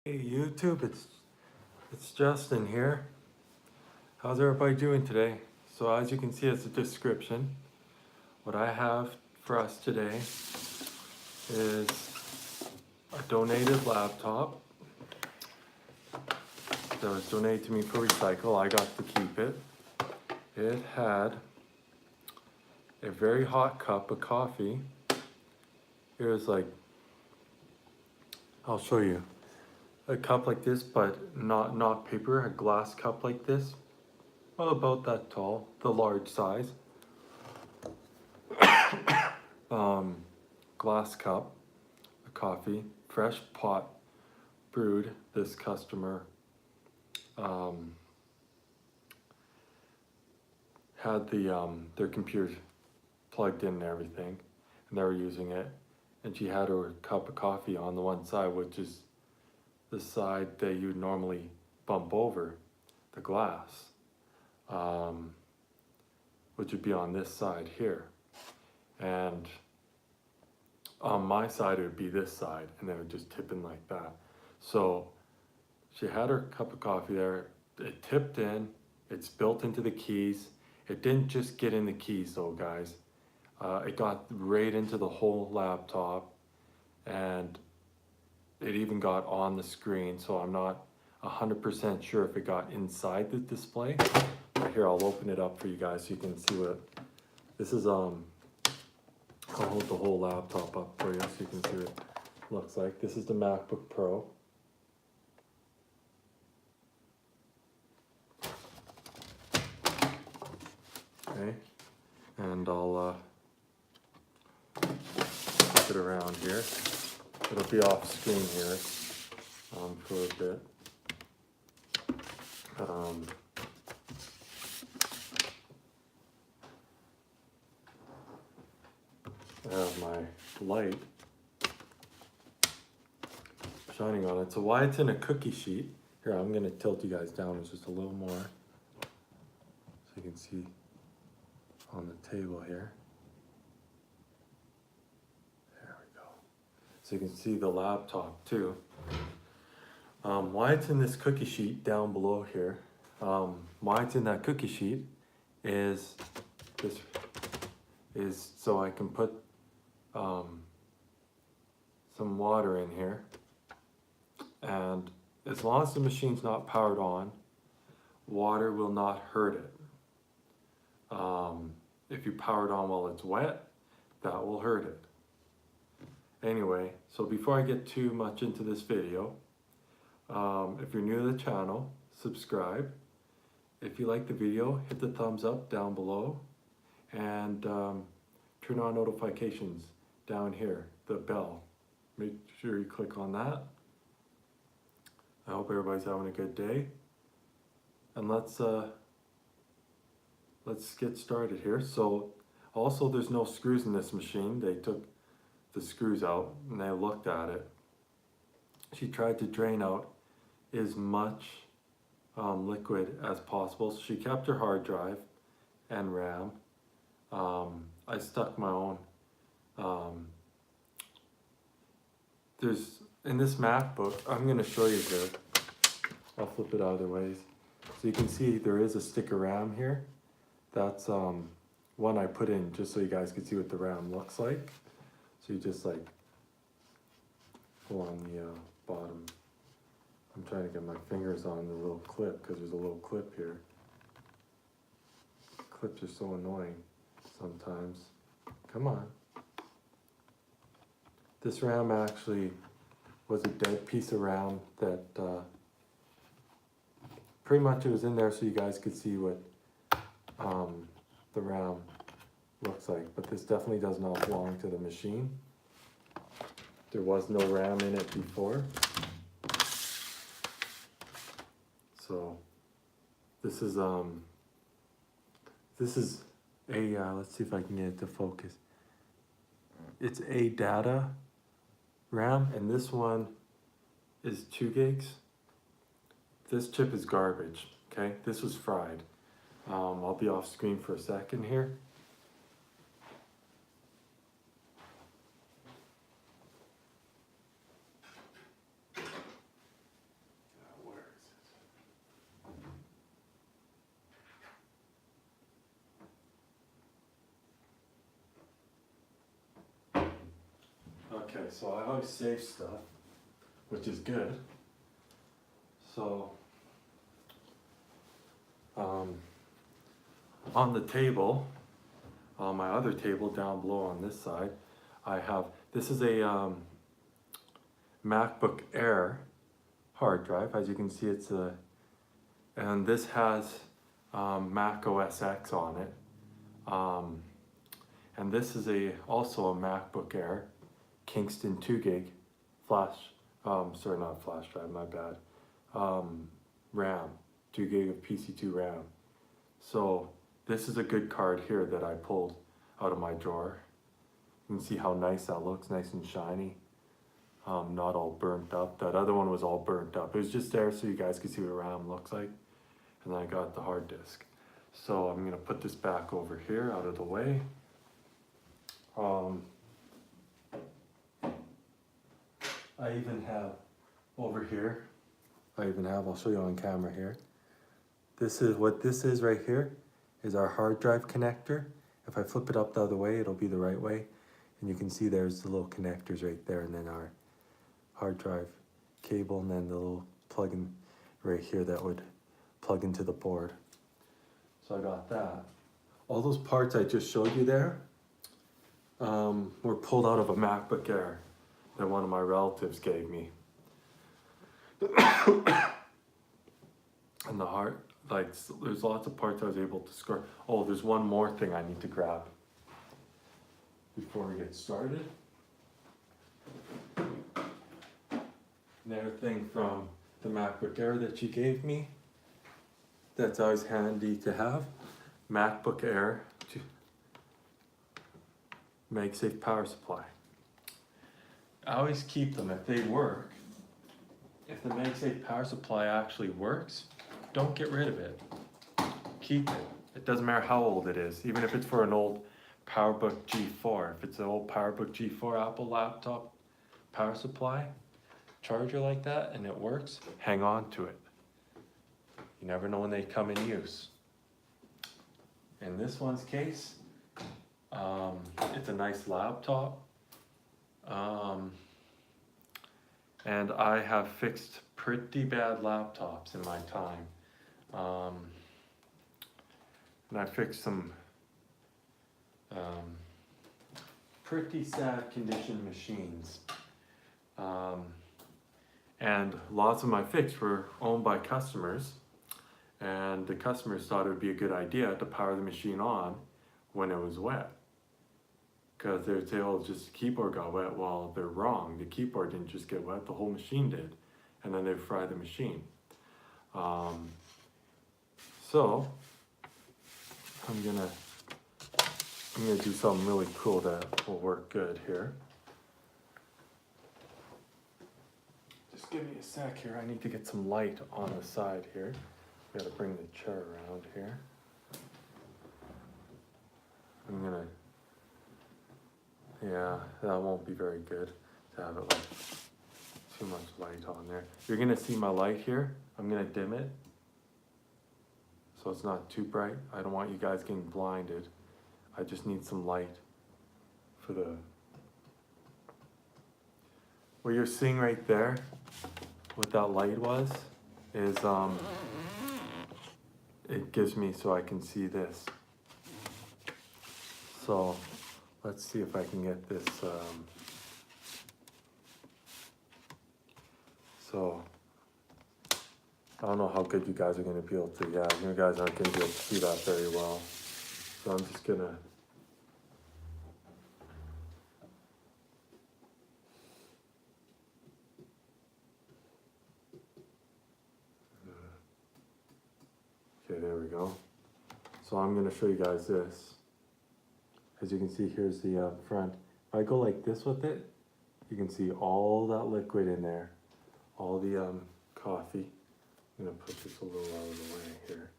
Hey YouTube, it's Justin here. How's everybody doing today? So as you can see as the description, what I have for us today is a donated laptop that was donated to me for recycle. I got to keep it. It had a very hot cup of coffee. Here's I'll show you. A cup like this, but not paper, a glass cup like this. Well, about that tall, the large size. Glass cup of coffee, fresh pot brewed. This customer had their computer plugged in and everything, and they were using it. And she had her cup of coffee on the one side, which is the side that you normally bump over the glass, which would be on this side here. And on my side, it would be this side, and they would just tip in like that. So she had her cup of coffee there. It tipped in. It's built into the keys. It didn't just get in the keys though, guys. It got right into the whole laptop, and it even got on the screen. So I'm not 100% sure if it got inside the display. But here, I'll open it up for you guys so you can see what this is. I'll hold the whole laptop up for you so you can see what it looks like. This is the MacBook Pro. Okay, and I'll flip it around here. It'll be off screen here for a bit. I have my light shining on it. So why it's in a cookie sheet, here I'm going to tilt you guys down just a little more so you can see on the table here. There we go. So you can see the laptop too. Why it's in this cookie sheet down below here, why it's in that cookie sheet is so I can put some water in here, and as long as the machine's not powered on, water will not hurt it. If you power it on while it's wet, that will hurt it. Anyway, so before I get too much into this video, if you're new to the channel, subscribe. If you like the video, hit the thumbs up down below, and turn on notifications down here, the bell. Make sure you click on that. I hope everybody's having a good day, and let's get started here. So also, there's no screws in this machine. They took the screws out and they looked at it. She tried to drain out as much liquid as possible. So she kept her hard drive and RAM. I stuck my own. There's in this MacBook, I'm going to show you here. I'll flip it other ways. So you can see there is a stick of RAM here. That's one I put in just so you guys can see what the RAM looks like. So you just like pull on the bottom. I'm trying to get my fingers on the little clip because there's a little clip here. Clips are so annoying sometimes. Come on. This RAM actually was a dead piece of RAM that pretty much it was in there so you guys could see what the RAM looks like, but this definitely does not belong to the machine. There was no RAM in it before. So this is a let's see if I can get it to focus. It's a data RAM, and this one is 2 gigs. This chip is garbage, okay? This was fried. I'll be off screen for a second here. Okay, so I always save stuff, which is good. So, on the table, on my other table down below on this side, I have, this is a MacBook Air hard drive. As you can see, it's a, and this has Mac OS X on it. And this is also a MacBook Air, Kingston 2 gig flash, sorry, not flash drive, my bad. RAM, 2 gig of PC2 RAM. So this is a good card here that I pulled out of my drawer. You can see how nice that looks, nice and shiny. Not all burnt up. That other one was all burnt up. It was just there so you guys could see what RAM looks like. And then I got the hard disk. So I'm gonna put this back over here out of the way. I even have over here, I'll show you on camera here. This is what this is right here, is our hard drive connector. If I flip it up the other way, it'll be the right way. And you can see there's the little connectors right there, and then our hard drive cable, and then the little plug-in right here that would plug into the board. So I got that. All those parts I just showed you there were pulled out of a MacBook Air that one of my relatives gave me. And the heart, like, there's lots of parts I was able to score. Oh, there's one more thing I need to grab before we get started. Another thing from the MacBook Air that she gave me that's always handy to have. MacBook Air MagSafe power supply. I always keep them if they work. If the MagSafe power supply actually works, don't get rid of it. Keep it. It doesn't matter how old it is, even if it's for an old PowerBook G4. If it's an old PowerBook G4 Apple laptop power supply, charger like that, and it works, hang on to it. You never know when they come in use. In this one's case, it's a nice laptop. And I have fixed pretty bad laptops in my time. And I fixed some pretty sad condition machines. And lots of my fixes were owned by customers, and the customers thought it would be a good idea to power the machine on when it was wet. Because they would say, oh, just the keyboard got wet. Well, they're wrong. The keyboard didn't just get wet, the whole machine did. And then they'd fry the machine. So I'm gonna do something really cool that will work good here. Just give me a sec here. I need to get some light on the side here. Gotta bring the chair around here. I'm gonna, yeah, that won't be very good to have it like too much light on there. You're gonna see my light here. I'm gonna dim it so it's not too bright. I don't want you guys getting blinded. I just need some light for the, what you're seeing right there, what that light was, is it gives me so I can see this. So let's see if I can get this. So I don't know how good you guys are going to be able to. Yeah, you guys aren't going to be able to see that very well. So I'm just gonna. Okay, there we go. So I'm gonna show you guys this. As you can see, here's the front. If I go like this with it, you can see all that liquid in there, all the coffee. I'm gonna put this a little out of the way here.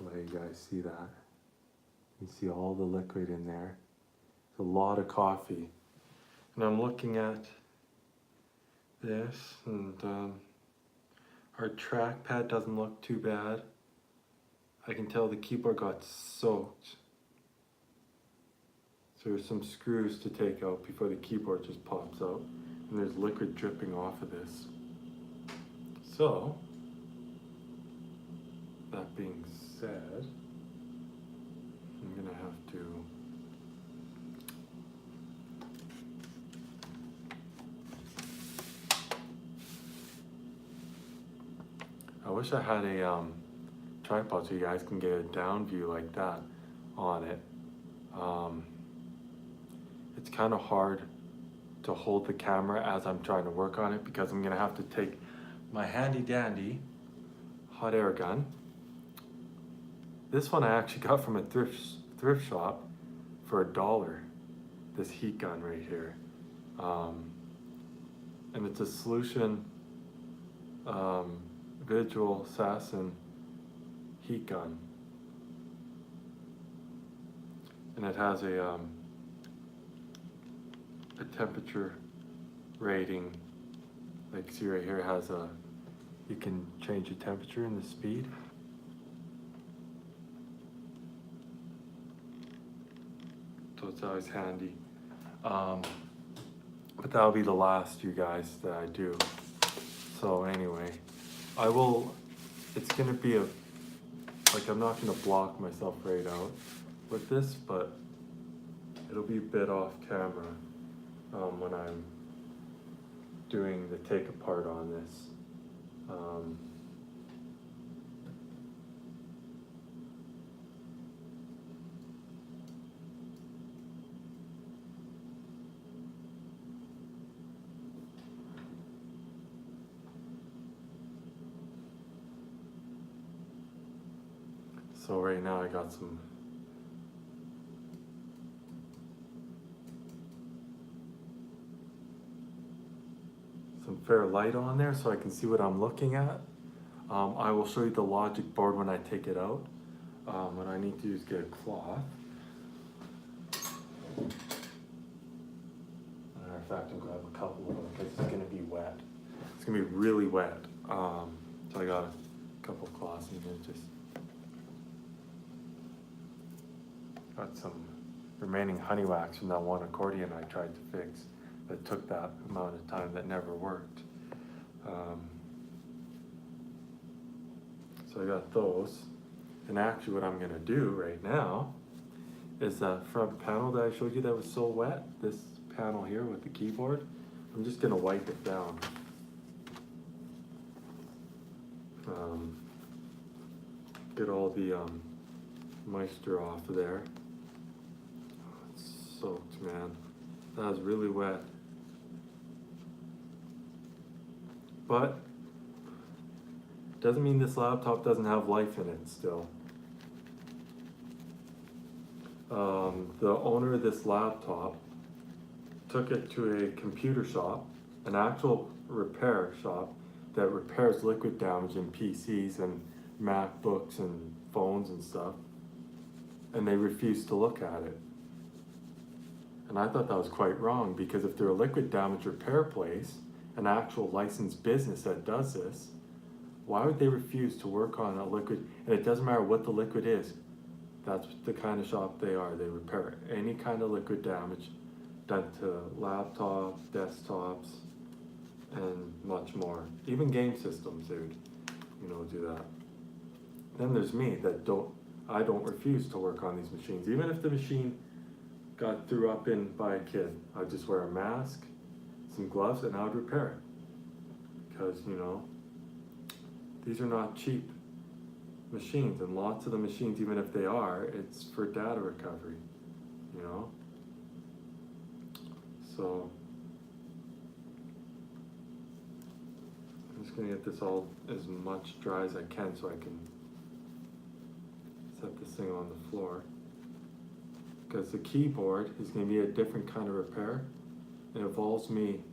Let you guys see that. You see all the liquid in there. It's a lot of coffee. And I'm looking at this, and our trackpad doesn't look too bad. I can tell the keyboard got soaked. So there's some screws to take out before the keyboard just pops out. And there's liquid dripping off of this. So, that being said, I'm gonna have to I wish I had a tripod so you guys can get a down view like that on it. It's kind of hard to hold the camera as I'm trying to work on it because I'm gonna have to take my handy dandy hot air gun. This one I actually got from a thrift shop for $1. This heat gun right here, and it's a Solution Visual Assassin heat gun, and it has a temperature rating. Like, see right here, it has a, you can change the temperature and the speed. So it's always handy. But that'll be the last, you guys, that I do. So anyway, it's gonna be like, I'm not gonna block myself right out with this, but it'll be a bit off camera when I'm doing the take apart on this. So right now I got some fair light on there so I can see what I'm looking at. I will show you the logic board when I take it out. What I need to do is get a cloth. Matter of fact, I'll grab a couple of them because it's gonna be wet. It's gonna be really wet. So I got a couple of cloths and then just got some remaining honey wax from that one accordion I tried to fix. That took that amount of time, that never worked. So I got those. And actually what I'm gonna do right now is that front panel that I showed you that was so wet, this panel here with the keyboard, I'm just gonna wipe it down. Get all the moisture off of there. Oh, it's soaked, man. That was really wet. But doesn't mean this laptop doesn't have life in it still. The owner of this laptop took it to a computer shop, an actual repair shop that repairs liquid damage in PCs and MacBooks and phones and stuff, and they refused to look at it. And I thought that was quite wrong, because if they're a liquid damage repair place, an actual licensed business that does this, why would they refuse to work on a liquid? And it doesn't matter what the liquid is. That's the kind of shop they are. They repair any kind of liquid damage done to laptops, desktops, and much more. Even game systems, they would, do that. Then there's me that I don't refuse to work on these machines. Even if the machine got threw up in by a kid, I'd just wear a mask, some gloves, and I would repair it. Because, these are not cheap machines, and lots of the machines, even if they are, it's for data recovery, So, I'm just gonna get this all as much dry as I can so I can set this thing on the floor. Because the keyboard is going to be a different kind of repair. It involves me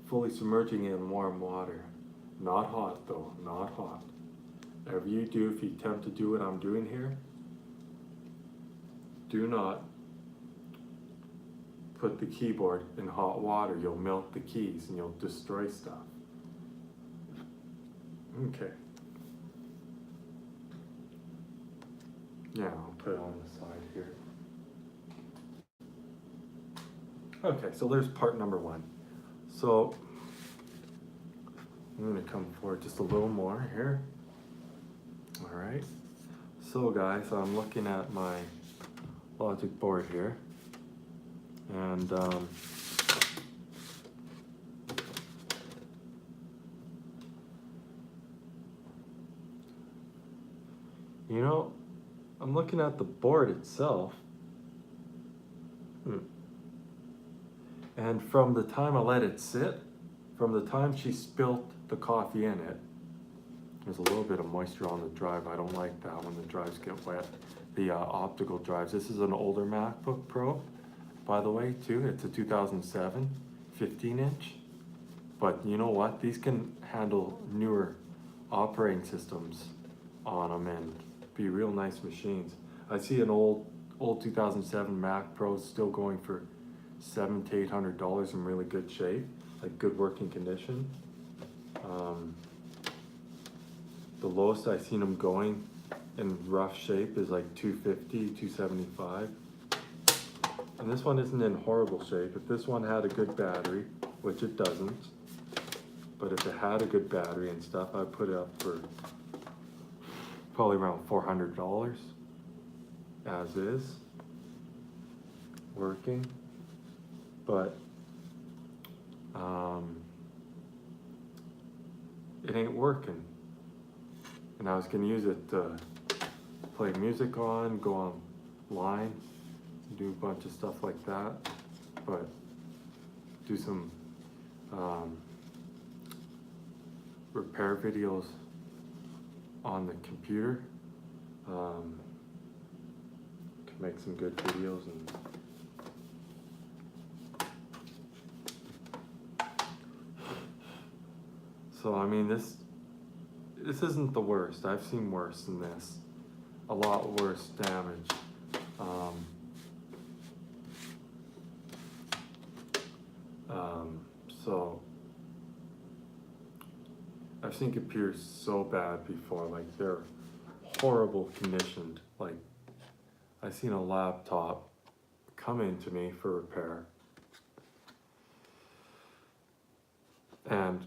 fully submerging it in warm water. Not hot though, not hot. Whatever you do, if you attempt to do what I'm doing here, do not put the keyboard in hot water. You'll melt the keys and you'll destroy stuff. Okay. Yeah, I'll put it on the side here. Okay, so there's part number one. So I'm gonna come forward just a little more here. All right. So guys, I'm looking at my logic board here, and you know, I'm looking at the board itself. And from the time I let it sit, from the time she spilt the coffee in it, there's a little bit of moisture on the drive. I don't like that when the drives get wet. The optical drives. This is an older MacBook Pro, by the way, too. It's a 2007, 15-inch. But you know what? These can handle newer operating systems on them and be real nice machines. I see an old 2007 Mac Pro still going for $700 to $800 in really good shape, like good working condition. The lowest I've seen them going in rough shape is like $250, $275. And this one isn't in horrible shape. If this one had a good battery, which it doesn't, but if it had a good battery and stuff, I'd put it up for probably around $400 as is, working. But it ain't working. And I was gonna use it to play music on, go online, do a bunch of stuff like that, but do some repair videos on the computer. Can make some good videos and so I mean this isn't the worst. I've seen worse than this. A lot worse damage. So I've seen computers so bad before, like they're horrible conditioned. Like I've seen a laptop come into me for repair, and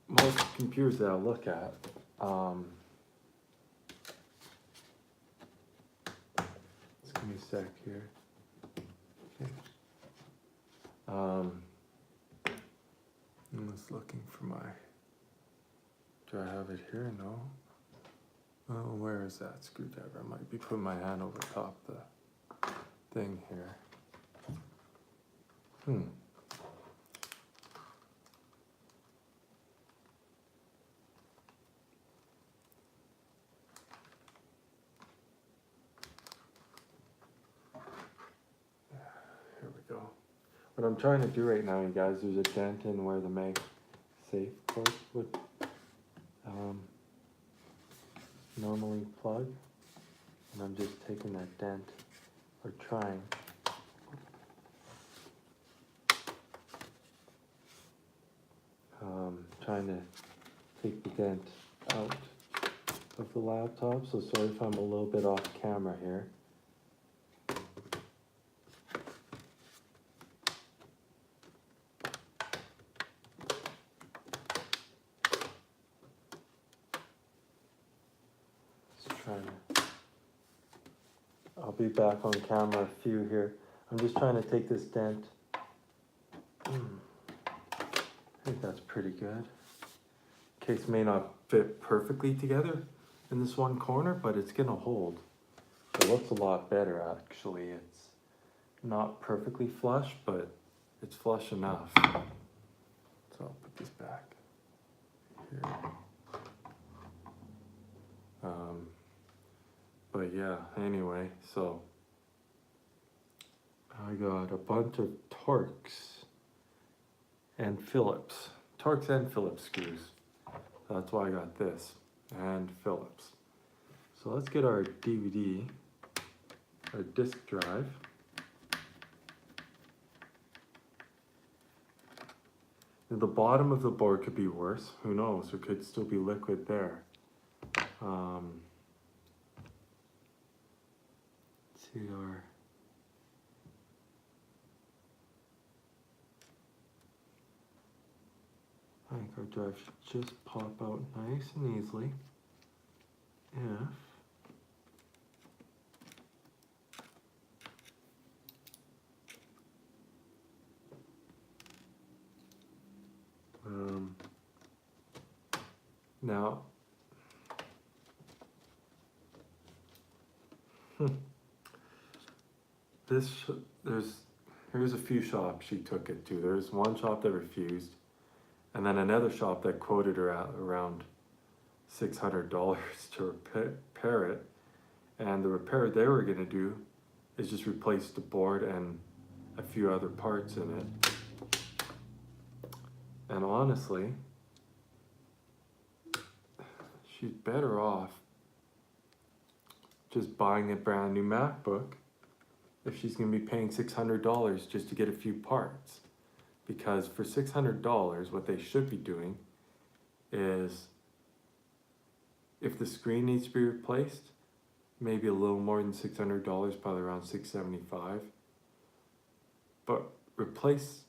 most computers that I look at, just give me a sec here. Okay. I'm just looking for my, do I have it here? No. Oh, where is that screwdriver? I might be putting my hand over top the thing here. Here we go. What I'm trying to do right now, you guys, there's a dent in where the MagSafe port would normally plug, and I'm just taking that dent, or trying. Trying to take the dent out of the laptop, so sorry if I'm a little bit off camera here. I'll be back on camera a few here. I'm just trying to take this dent. I think that's pretty good. Case may not fit perfectly together in this one corner, but it's gonna hold. It looks a lot better actually. It's not perfectly flush, but it's flush enough. So I'll put this back here. But yeah, anyway, so I got a bunch of Torx and Phillips. Torx and Phillips screws. That's why I got this, and Phillips. So let's get our DVD, our disk drive. And the bottom of the board could be worse, who knows, there could still be liquid there. Let's get our I think our drive should just pop out nice and easily if now here's a few shops she took it to. There's one shop that refused, and then another shop that quoted her at around $600 to repair it. And the repair they were gonna do is just replace the board and a few other parts in it. And honestly, she's better off just buying a brand new MacBook if she's gonna be paying $600 just to get a few parts. Because for $600, what they should be doing is, if the screen needs to be replaced, maybe a little more than $600, probably around $675. But replace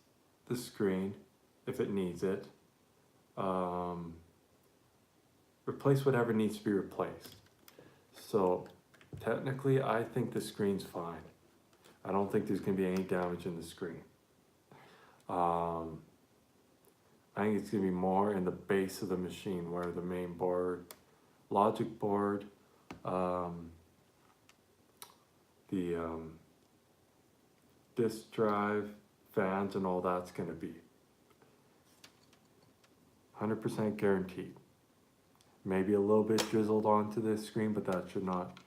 the screen if it needs it. Replace whatever needs to be replaced. So technically, I think the screen's fine. I don't think there's gonna be any damage in the screen. I think it's gonna be more in the base of the machine, where the main board, logic board, the disk drive, fans, and all that's gonna be 100% guaranteed. Maybe a little bit drizzled onto this screen, but that should not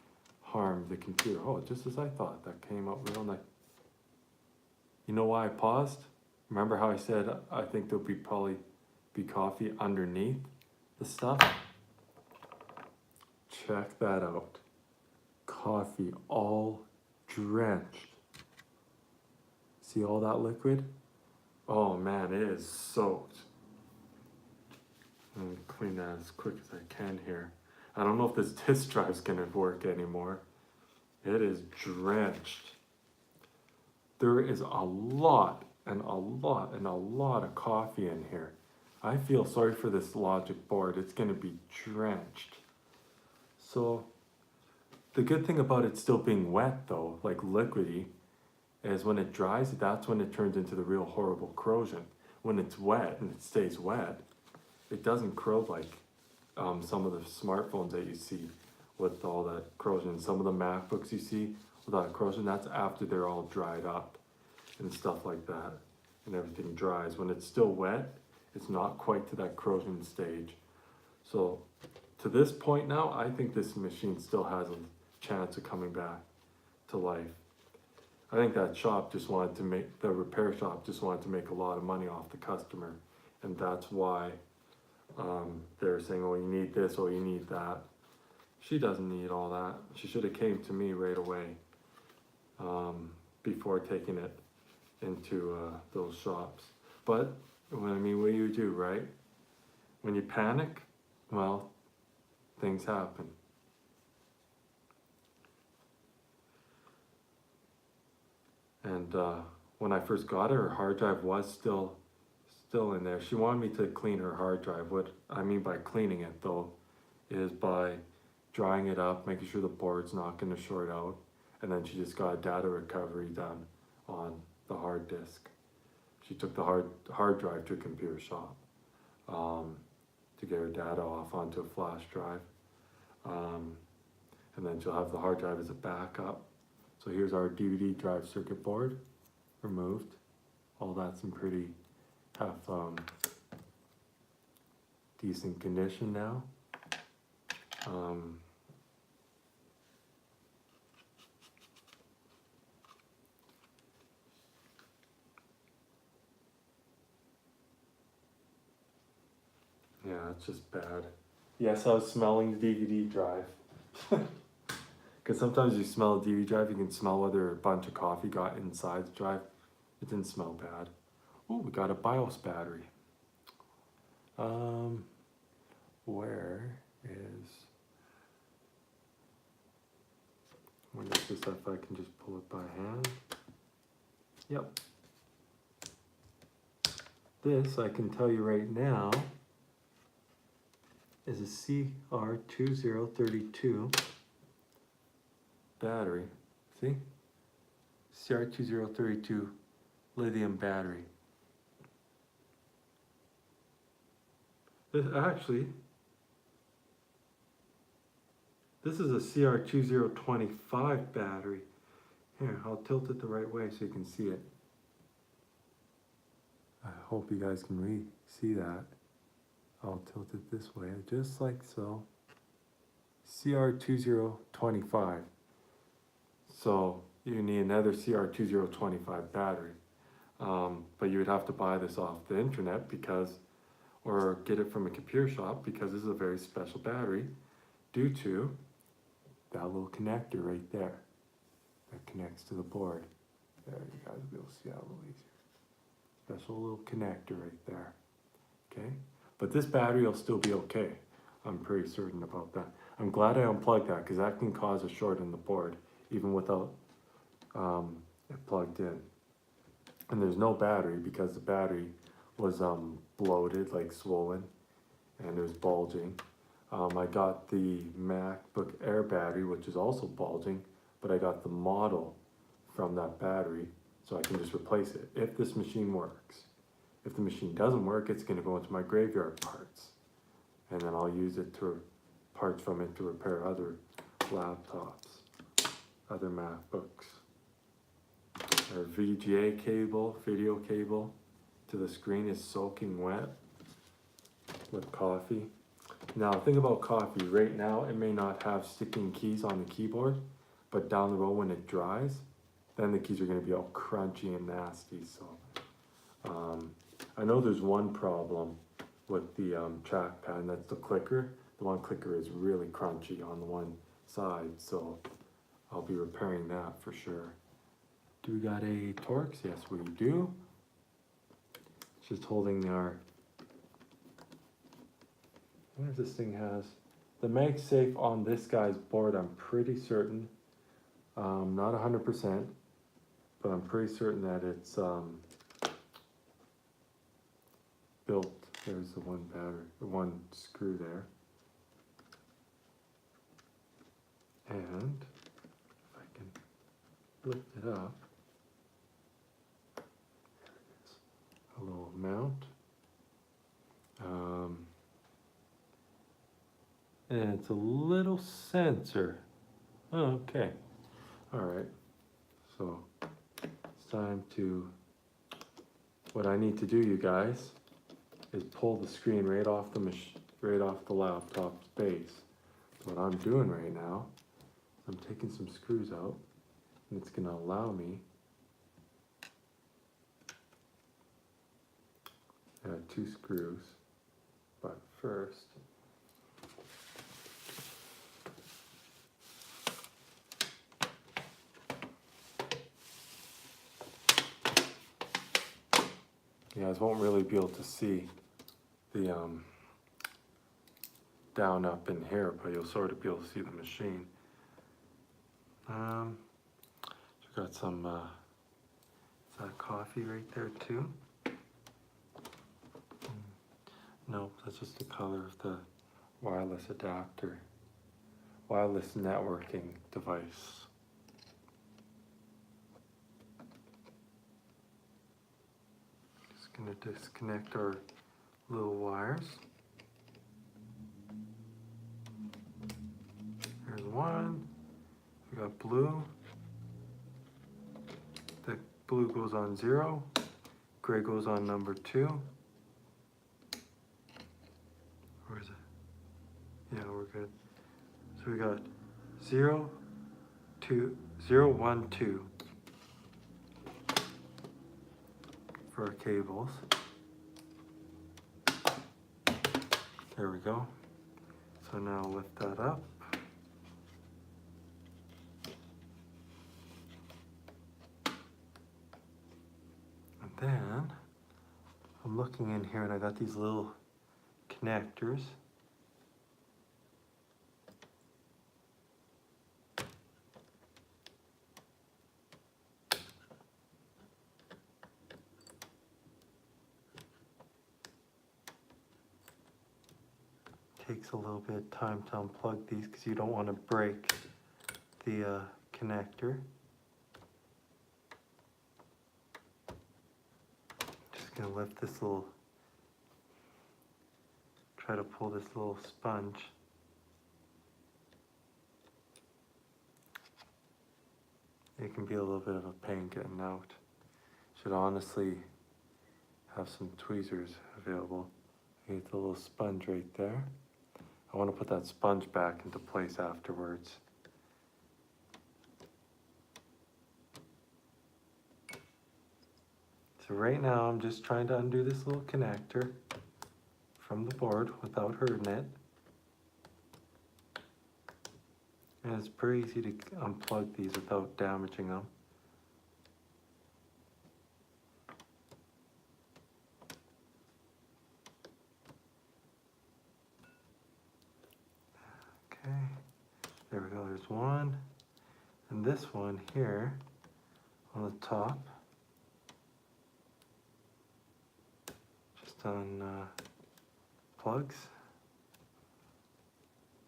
harm the computer. Oh, just as I thought, that came out real nice. You know why I paused? Remember how I said I think there'll probably be coffee underneath the stuff? Check that out. Coffee all drenched. See all that liquid? Oh man, it is soaked. I'm gonna clean that as quick as I can here. I don't know if this disk drive's gonna work anymore. It is drenched. There is a lot of coffee in here. I feel sorry for this logic board. It's gonna be drenched. So the good thing about it still being wet though, like liquidy, is when it dries, that's when it turns into the real horrible corrosion. When it's wet and it stays wet, it doesn't corrode like some of the smartphones that you see with all that corrosion. Some of the MacBooks you see with that corrosion, that's after they're all dried up and stuff like that, and everything dries. When it's still wet, it's not quite to that corrosion stage. So to this point now, I think this machine still has a chance of coming back to life. I think that shop just wanted to make, the repair shop just wanted to make a lot of money off the customer, and that's why they're saying, oh, you need this, or you need that. She doesn't need all that. She should have came to me right away before taking it into those shops. But what do you do, right? When you panic, well, things happen. And when I first got her hard drive was still in there. She wanted me to clean her hard drive. What I mean by cleaning it though is by drying it up, making sure the board's not going to short out, and then she just got a data recovery done on the hard disk. She took the hard drive to a computer shop to get her data off onto a flash drive, and then she'll have the hard drive as a backup. So here's our DVD drive circuit board removed. All that's in pretty decent condition now. Yeah, it's just bad. Yes, I was smelling the DVD drive. Because sometimes you smell a DVD drive, you can smell whether a bunch of coffee got inside the drive. It didn't smell bad. Oh, we got a BIOS battery. wonder if I can just pull it by hand. Yep. This, I can tell you right now, is a CR2032 battery. See? CR2032 lithium battery. This is a CR2025 battery. Here, I'll tilt it the right way so you can see it. I hope you guys can see that. I'll tilt it this way, just like so. CR2025. So you need another CR2025 battery. But you would have to buy this off the internet or get it from a computer shop, because this is a very special battery due to that little connector right there that connects to the board. There, you guys will be able to see that a little easier. Special little connector right there. Okay, but this battery will still be okay. I'm pretty certain about that. I'm glad I unplugged that, because that can cause a short in the board even without it plugged in. And there's no battery because the battery was bloated, like swollen, and it was bulging. I got the MacBook Air battery, which is also bulging, but I got the model from that battery, so I can just replace it if this machine works. If the machine doesn't work, it's going to go into my graveyard parts, and then I'll use parts from it to repair other laptops, other MacBooks. Our VGA cable, video cable to the screen is soaking wet with coffee. Now, think about coffee. Right now, it may not have sticking keys on the keyboard, but down the road when it dries, then the keys are going to be all crunchy and nasty. So, I know there's one problem with the trackpad, and that's the clicker. The one clicker is really crunchy on the one side, so I'll be repairing that for sure. Do we got a Torx? Yes, we do. Just holding I wonder if this thing has the MagSafe on this guy's board. I'm pretty certain, not 100%, but I'm pretty certain that it's built. There's the one screw there, and if I can lift it up, a little mount. And it's a little sensor. Oh, okay. All right. So it's time to, what I need to do, you guys, is pull the screen right off the laptop's base. So what I'm doing right now, I'm taking some screws out, and it's going to allow me. I got 2 screws, but first, you guys won't really be able to see the down up in here, but you'll sort of be able to see the machine. So got some, is that coffee right there too? Nope, that's just the color of the wireless adapter, wireless networking device. Just gonna disconnect our little wires. Here's one. We got blue. The blue goes on 0. Gray goes on number 2. Where is it? Yeah, we're good. So we got 0, 2, 0, 1, 2 for our cables. There we go. So now lift that up. And then I'm looking in here and I got these little connectors. takes a little bit of time to unplug these because you don't want to break the connector. Just gonna lift this little, try to pull this little sponge. It can be a little bit of a pain getting out. Should honestly have some tweezers available. Get the little sponge right there. I want to put that sponge back into place afterwards. So right now I'm just trying to undo this little connector from the board without hurting it. And it's pretty easy to unplug these without damaging them. Okay, there we go, there's one. And this one here on the top, just on plugs.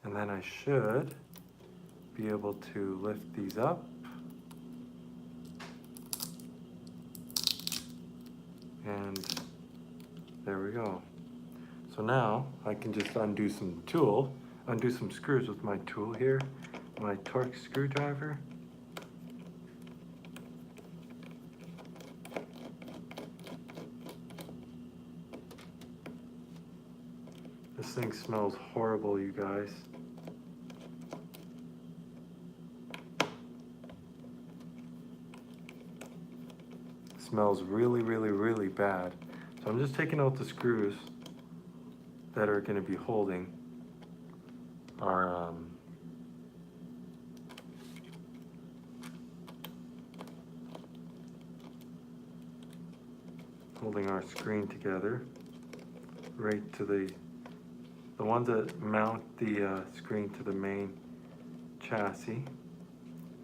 And then I should be able to lift these up. And there we go. So now I can just undo some screws with my tool here, my Torx screwdriver. This thing smells horrible, you guys. Smells really, really, really bad. So I'm just taking out the screws that are going to be holding our screen together, right to the ones that mount the screen to the main chassis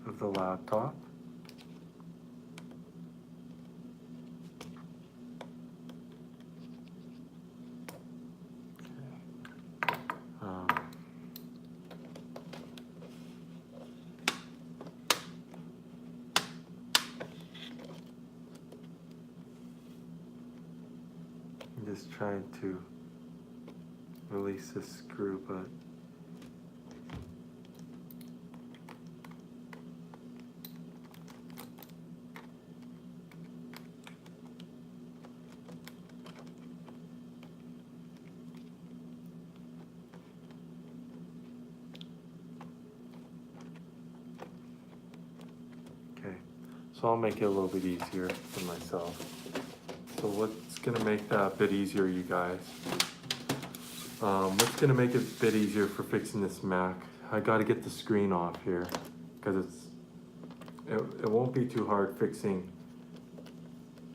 of the laptop. I'm just trying to release this screw, but okay, so I'll make it a little bit easier for myself. So what's gonna make that a bit easier, you guys? What's gonna make it a bit easier for fixing this Mac? I gotta get the screen off here because it won't be too hard fixing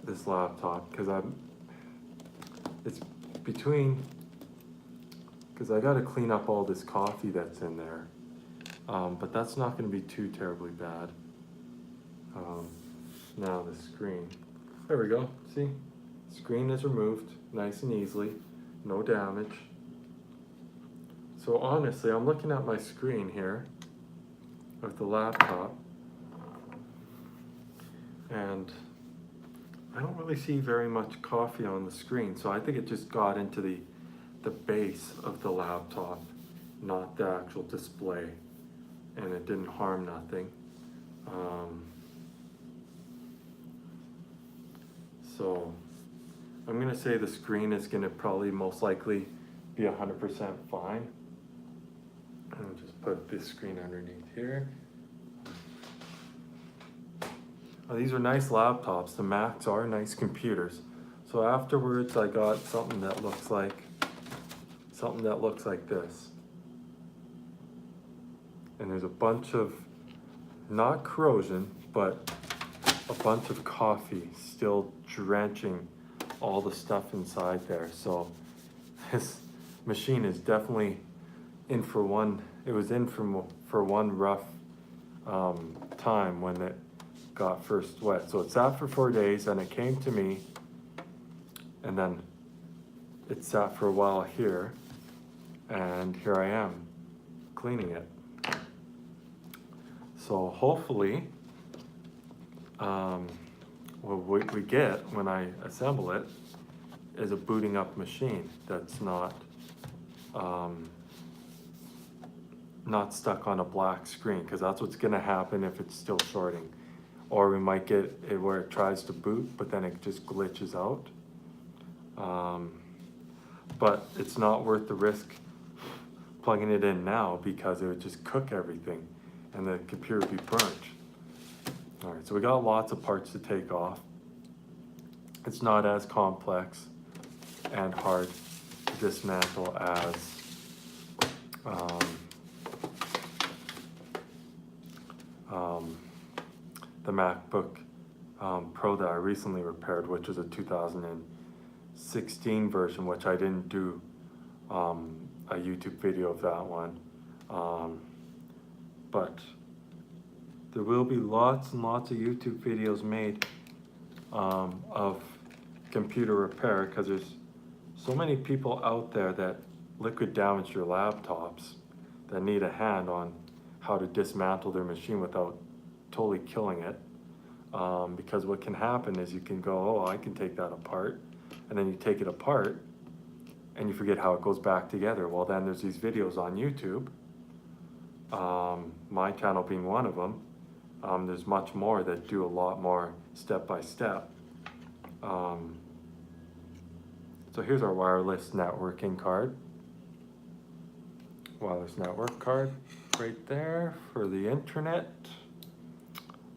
this laptop because I gotta clean up all this coffee that's in there. But that's not gonna be too terribly bad. Now the screen, there we go, see? Screen is removed nice and easily, no damage. So honestly, I'm looking at my screen here of the laptop, and I don't really see very much coffee on the screen, so I think it just got into the base of the laptop, not the actual display, and it didn't harm nothing. So I'm gonna say the screen is gonna probably most likely be 100% fine. I'll just put this screen underneath here. Oh, these are nice laptops. The Macs are nice computers. So afterwards, I got something that looks like this. And there's a bunch of, not corrosion, but a bunch of coffee still drenching all the stuff inside there. So this machine is definitely in for one. It was in for one rough time when it got first wet. So it sat for 4 days, and it came to me, and then it sat for a while here, and here I am cleaning it. So hopefully, what we get when I assemble it is a booting up machine that's not stuck on a black screen, because that's what's gonna happen if it's still shorting. Or we might get it where it tries to boot, but then it just glitches out. But it's not worth the risk plugging it in now, because it would just cook everything and the computer would be burnt. All right, so we got lots of parts to take off. It's not as complex and hard to dismantle as the MacBook Pro that I recently repaired, which was a 2016 version, which I didn't do a YouTube video of that one. But there will be lots and lots of YouTube videos made of computer repair, because there's so many people out there that liquid damage their laptops that need a hand on how to dismantle their machine without totally killing it. Because what can happen is you can go, oh, I can take that apart, and then you take it apart and you forget how it goes back together. Well, then there's these videos on YouTube, my channel being one of them. There's much more that do a lot more step by step. So here's our wireless networking card. Wireless network card right there for the internet.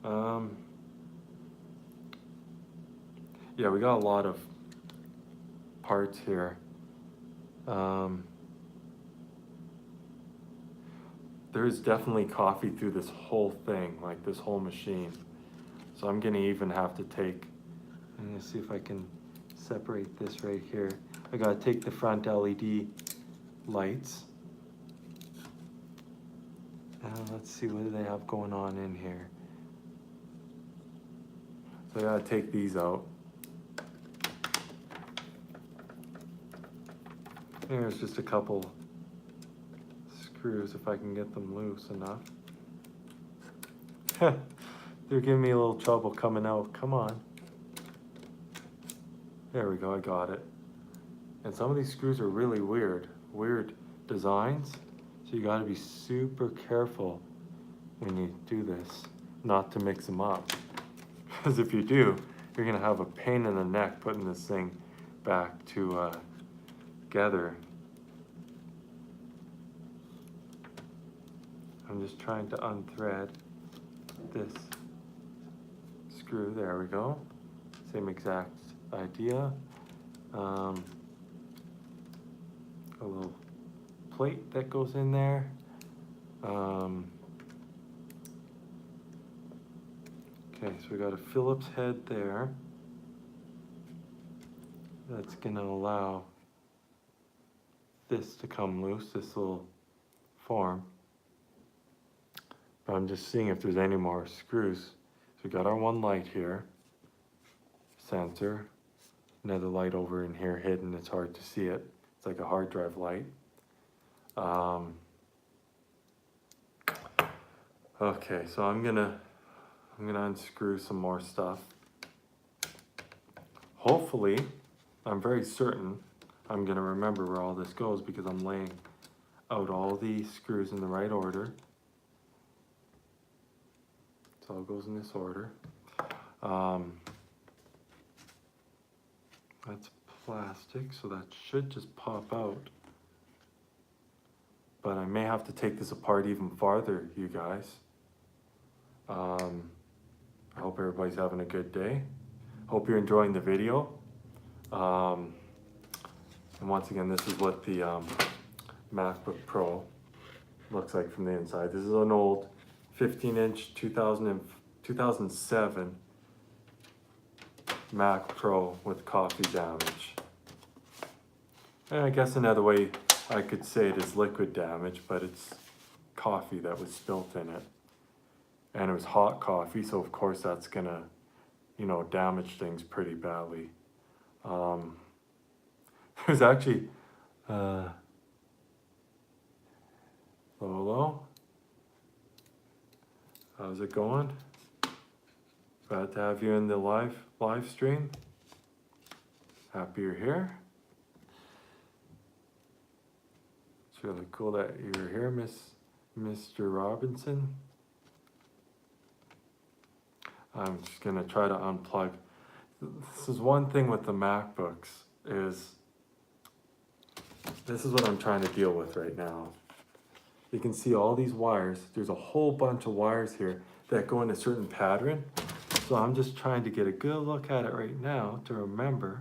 Yeah, we got a lot of parts here. There is definitely coffee through this whole thing, like this whole machine. So I'm gonna even have to I'm gonna see if I can separate this right here. I gotta take the front LED lights. Let's see, what do they have going on in here? So I gotta take these out. There's just a couple screws, if I can get them loose enough. They're giving me a little trouble coming out. Come on. There we go, I got it. And some of these screws are really weird designs. So you gotta be super careful when you do this, not to mix them up. Because if you do, you're gonna have a pain in the neck putting this thing back together. I'm just trying to unthread this screw. There we go. Same exact idea. A little plate that goes in there. Okay, so we got a Phillips head there. That's gonna allow this to come loose, this little form. But I'm just seeing if there's any more screws. So we got our one light here, sensor, another light over in here hidden, it's hard to see it. It's like a hard drive light. Okay, so I'm gonna unscrew some more stuff. Hopefully, I'm very certain I'm gonna remember where all this goes, because I'm laying out all these screws in the right order. So it goes in this order. That's plastic, so that should just pop out. But I may have to take this apart even farther, you guys. I hope everybody's having a good day. Hope you're enjoying the video. And once again, this is what the MacBook Pro looks like from the inside. This is an old 15-inch 2007 Mac Pro with coffee damage. And I guess another way I could say it is liquid damage, but it's coffee that was spilt in it. And it was hot coffee, so of course that's gonna, damage things pretty badly. There's actually Lolo, how's it going? Glad to have you in the live stream. Happy you're here. It's really cool that you're here, Mr. Robinson. I'm just gonna try to unplug. This is one thing with the MacBooks is this is what I'm trying to deal with right now. You can see all these wires. There's a whole bunch of wires here that go in a certain pattern. So I'm just trying to get a good look at it right now to remember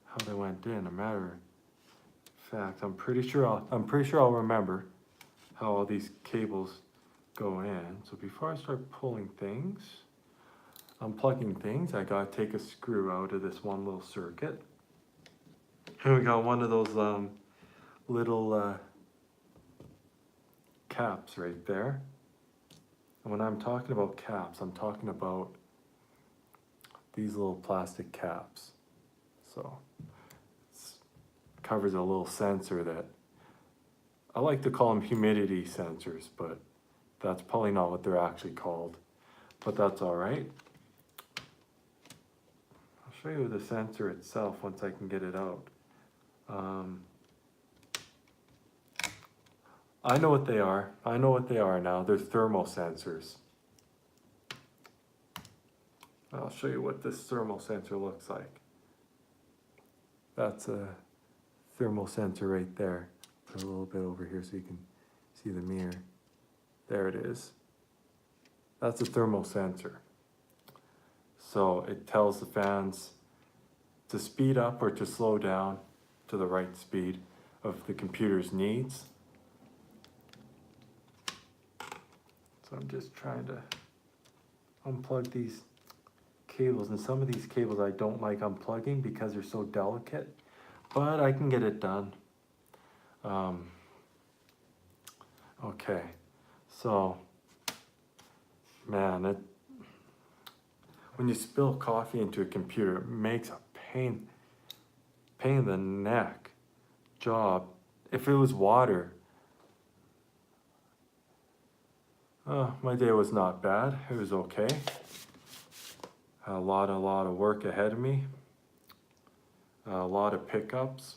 how they went in. A matter of fact, I'm pretty sure I'll remember how all these cables go in. So before I start pulling things, unplugging things, I gotta take a screw out of this one little circuit. Here we got one of those little caps right there. And when I'm talking about caps, I'm talking about these little plastic caps. So it covers a little sensor that I like to call them humidity sensors, but that's probably not what they're actually called, but that's all right. I'll show you the sensor itself once I can get it out. I know what they are. I know what they are now. They're thermal sensors. I'll show you what this thermal sensor looks like. That's a thermal sensor right there. Put a little bit over here so you can see the mirror. There it is. That's a thermal sensor. So it tells the fans to speed up or to slow down to the right speed of the computer's needs. So I'm just trying to unplug these cables, and some of these cables I don't like unplugging because they're so delicate, but I can get it done. Okay, so man, when you spill coffee into a computer, it makes a pain in the neck job. If it was water, my day was not bad. It was okay. Had a lot of work ahead of me. A lot of pickups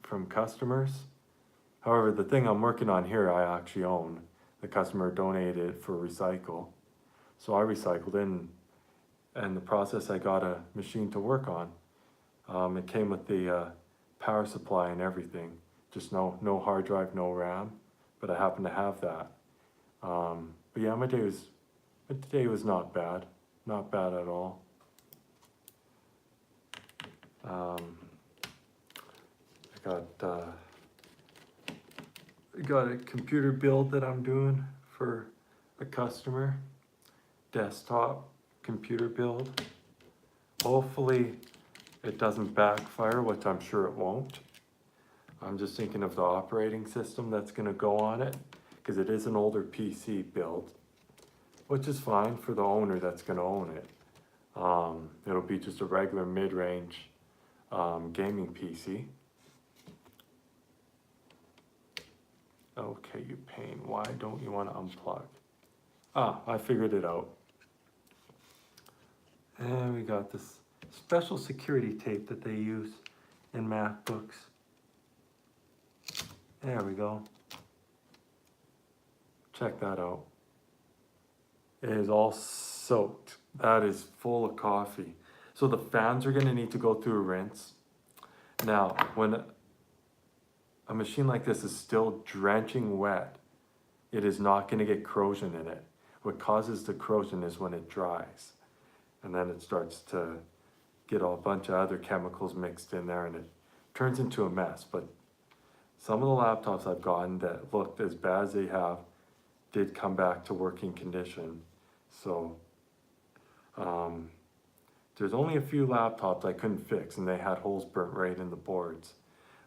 from customers. However, the thing I'm working on here, I actually own. The customer donated it for recycle. So I recycled it, and the process I got a machine to work on. It came with the power supply and everything. Just no hard drive, no RAM, but I happen to have that. But yeah, my day was not bad at all. I got a computer build that I'm doing for a customer, desktop computer build. Hopefully it doesn't backfire, which I'm sure it won't. I'm just thinking of the operating system that's gonna go on it, because it is an older PC build, which is fine for the owner that's gonna own it. It'll be just a regular mid-range gaming PC. Okay, you pain, why don't you wanna unplug? I figured it out. And we got this special security tape that they use in MacBooks. There we go. Check that out. It is all soaked. That is full of coffee. So the fans are gonna need to go through a rinse. Now, when a machine like this is still drenching wet, it is not gonna get corrosion in it. What causes the corrosion is when it dries. And then it starts to get a bunch of other chemicals mixed in there, and it turns into a mess. But some of the laptops I've gotten that looked as bad as they have did come back to working condition. So there's only a few laptops I couldn't fix, and they had holes burnt right in the boards.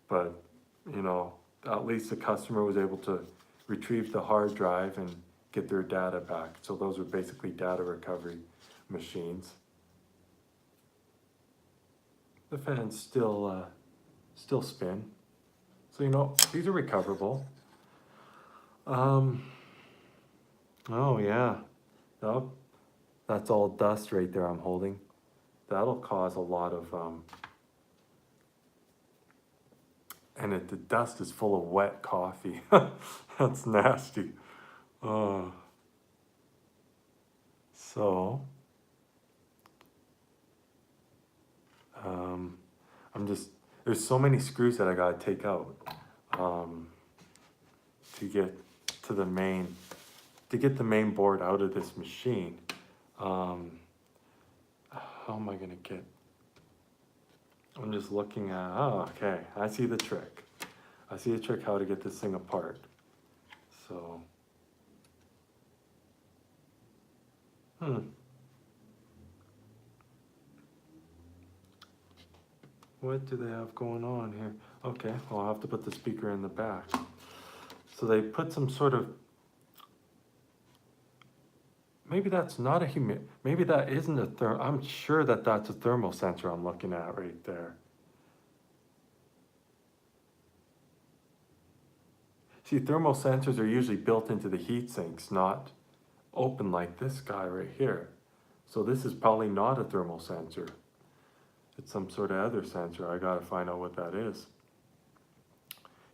But you know, at least the customer was able to retrieve the hard drive and get their data back. So those are basically data recovery machines. The fans still spin. So, these are recoverable. Oh yeah, oh, that's all dust right there I'm holding. That'll cause a lot of, the dust is full of wet coffee. That's nasty. Oh, so, um, there's so many screws that I gotta take out, um, to get to get the main board out of this machine. Um, how am I gonna get, I'm just looking at, oh, okay, I see the trick. I see the trick how to get this thing apart. So, what do they have going on here? Okay, well, I'll have to put the speaker in the back. So they put some sort of, maybe that's not a maybe that isn't a I'm sure that that's a thermal sensor I'm looking at right there. See, thermal sensors are usually built into the heat sinks, not open like this guy right here. So this is probably not a thermal sensor. It's some sort of other sensor. I gotta find out what that is.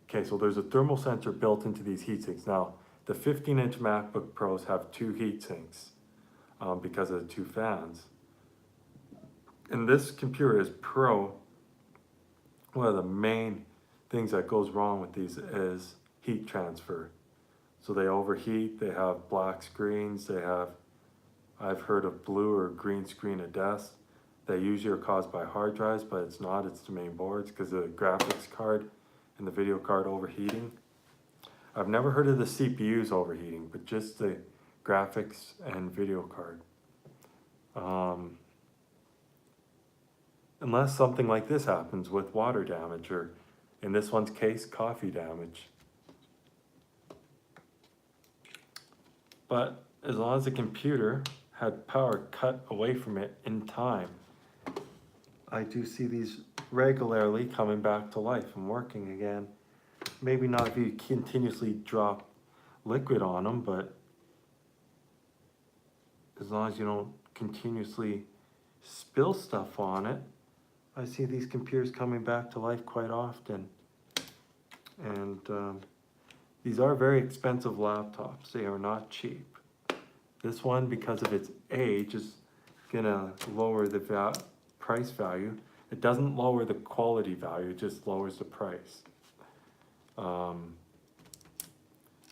Okay, so there's a thermal sensor built into these heat sinks. Now, the 15-inch MacBook Pros have 2 heat sinks because of the 2 fans. And this computer is Pro. One of the main things that goes wrong with these is heat transfer. So they overheat, they have black screens, I've heard of blue or green screen of death. They usually are caused by hard drives, but it's not, it's the main boards because the graphics card and the video card overheating. I've never heard of the CPUs overheating, but just the graphics and video card. Unless something like this happens with water damage, or in this one's case, coffee damage. But as long as the computer had power cut away from it in time, I do see these regularly coming back to life and working again. Maybe not if you continuously drop liquid on them, but as long as you don't continuously spill stuff on it, I see these computers coming back to life quite often. And these are very expensive laptops. They are not cheap. This one, because of its age, is gonna lower the price value. It doesn't lower the quality value, it just lowers the price.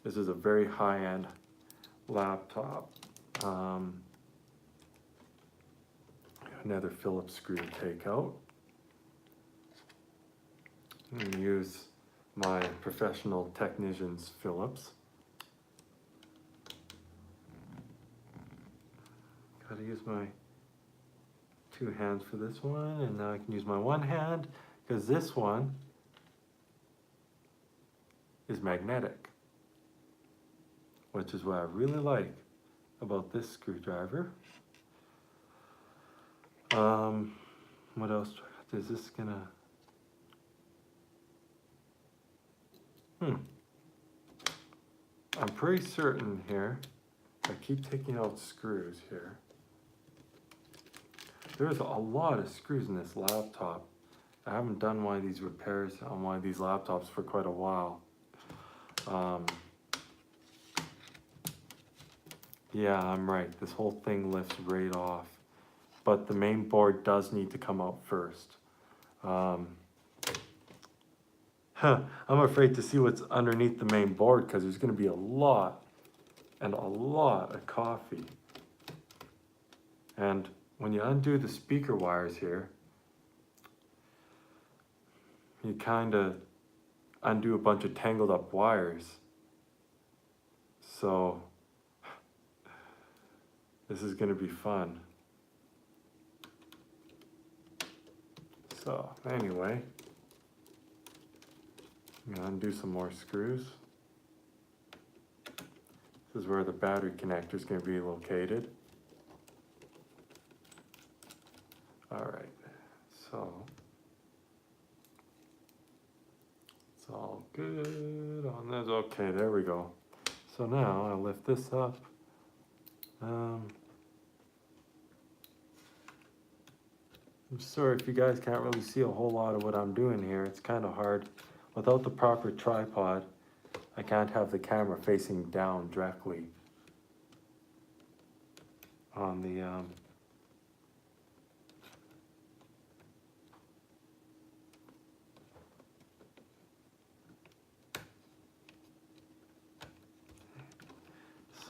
This is a very high-end laptop. Another Phillips screw to take out. I'm going to use my professional technician's Phillips. Gotta use my 2 hands for this one, and now I can use my 1 hand because this one is magnetic, which is what I really like about this screwdriver. What else is this gonna? I'm pretty certain here. I keep taking out screws here. There's a lot of screws in this laptop. I haven't done one of these repairs on one of these laptops for quite a while. Yeah, I'm right. This whole thing lifts right off. But the main board does need to come out first. I'm afraid to see what's underneath the main board because there's going to be a lot of coffee. And when you undo the speaker wires here, you kind of undo a bunch of tangled up wires. So this is going to be fun. So anyway, I'm going to undo some more screws. This is where the battery connector is going to be located. All right, so It's all good on this. Okay, there we go. So now I lift this up. I'm sorry if you guys can't really see a whole lot of what I'm doing here. It's kind of hard. Without the proper tripod, I can't have the camera facing down directly on the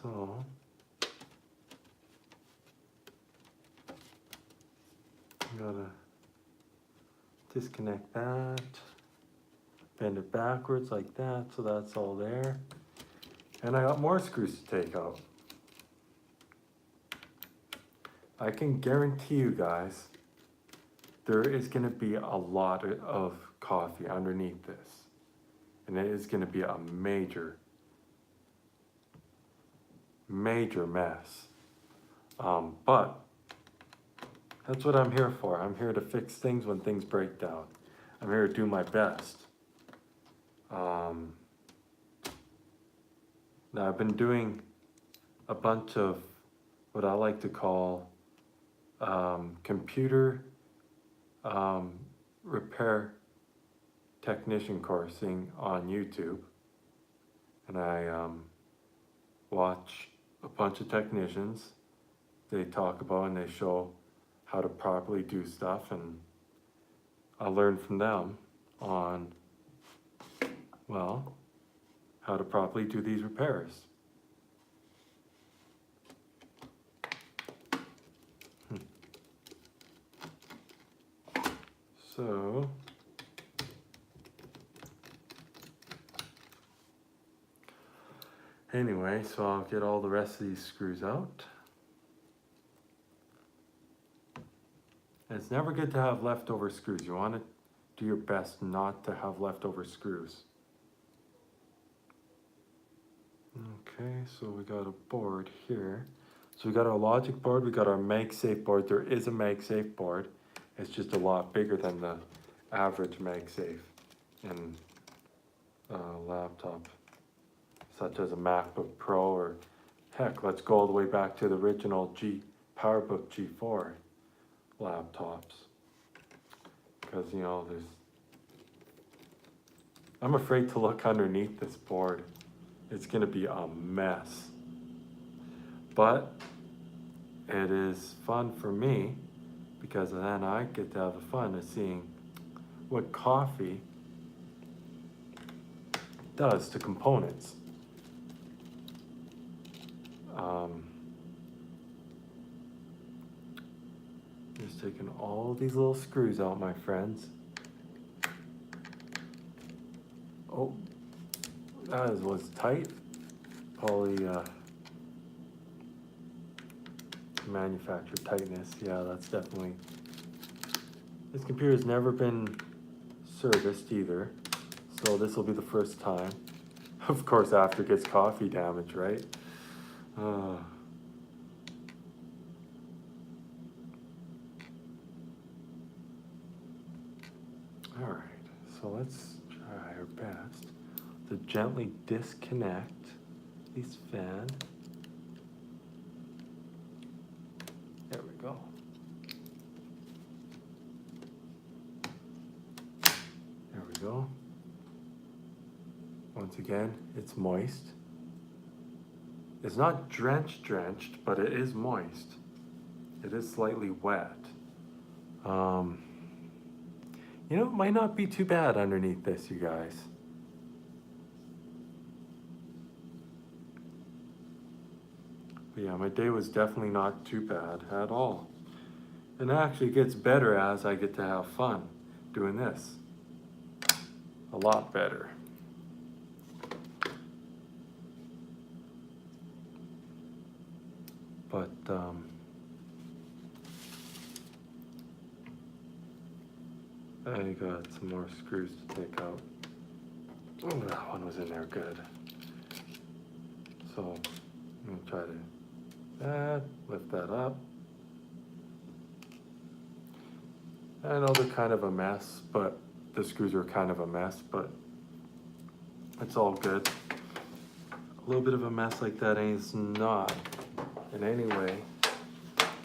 so I'm gonna disconnect that, bend it backwards like that, so that's all there. And I got more screws to take out. I can guarantee you guys, there is gonna be a lot of coffee underneath this. And it is gonna be a major mess. But that's what I'm here for. I'm here to fix things when things break down. I'm here to do my best. Now I've been doing a bunch of what I like to call computer repair technician coursing on YouTube. And I watch a bunch of technicians. They talk about and they show how to properly do stuff, and I learn from them on, well, how to properly do these repairs. So, anyway, so I'll get all the rest of these screws out. And it's never good to have leftover screws. You want to do your best not to have leftover screws. Okay, so we got a board here. So we got our logic board, we got our MagSafe board. There is a MagSafe board. It's just a lot bigger than the average MagSafe in a laptop, such as a MacBook Pro, or heck, let's go all the way back to the original PowerBook G4 laptops. Because, you know, I'm afraid to look underneath this board. It's gonna be a mess. But it is fun for me, because then I get to have the fun of seeing what coffee does to components. Just taking all these little screws out, my friends. Oh, that was tight. Probably manufactured tightness. Yeah, that's definitely. This computer's never been serviced either, so this will be the first time. Of course, after it gets coffee damage, right? All right, so let's try our best to gently disconnect this fan. There we go. There we go. Once again, it's moist. It's not drenched, but it is moist. It is slightly wet. You know, it might not be too bad underneath this, you guys. But yeah, my day was definitely not too bad at all. And it actually gets better as I get to have fun doing this. A lot better. But, I got some more screws to take out. Oh, that one was in there good. So, I'm gonna try to lift that up. I know they're kind of a mess, but the screws are kind of a mess, but It's all good. A little bit of a mess like that is not in any way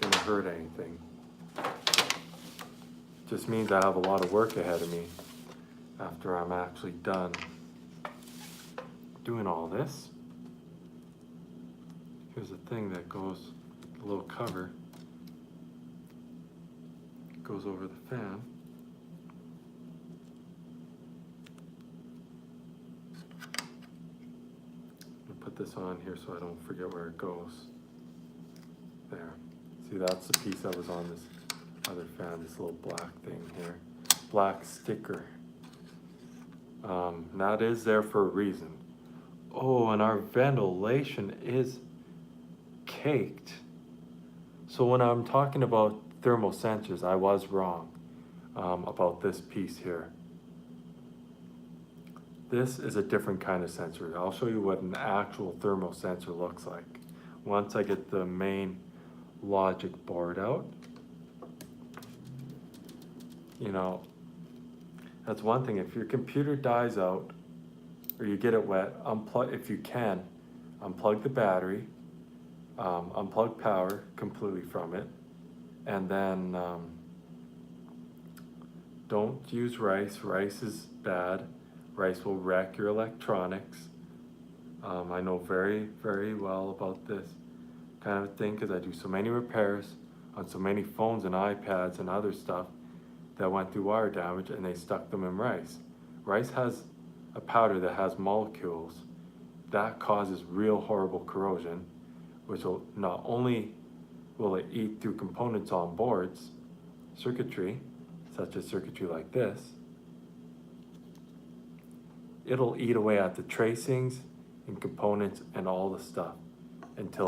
gonna hurt anything. Just means I have a lot of work ahead of me after I'm actually done doing all this. Here's a thing that goes, a little cover, goes over the fan. I'll put this on here so I don't forget where it goes. There. See, that's the piece that was on this other fan, this little black thing here. Black sticker. That is there for a reason. Oh, and our ventilation is caked. So when I'm talking about thermal sensors, I was wrong about this piece here. This is a different kind of sensor. I'll show you what an actual thermal sensor looks like once I get the main logic board out. You know, that's one thing. If your computer dies out or you get it wet, unplug, if you can, unplug the battery, unplug power completely from it, and then don't use rice. Rice is bad. Rice will wreck your electronics. I know very, very well about this kind of thing because I do so many repairs on so many phones and iPads and other stuff that went through wire damage and they stuck them in rice. Rice has a powder that has molecules that causes real horrible corrosion, which will not only will it eat through components on boards, circuitry, such as circuitry like this, it'll eat away at the tracings and components and all the stuff until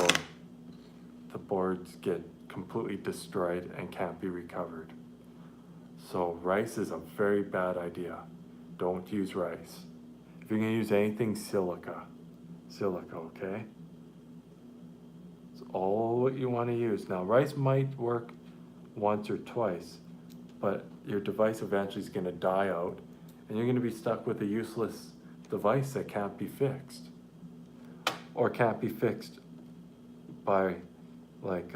the boards get completely destroyed and can't be recovered. So rice is a very bad idea. Don't use rice. If you're gonna use anything, silica, okay? It's all what you wanna use. Now rice might work once or twice, but your device eventually is gonna die out and you're gonna be stuck with a useless device that can't be fixed. Or can't be fixed by, like,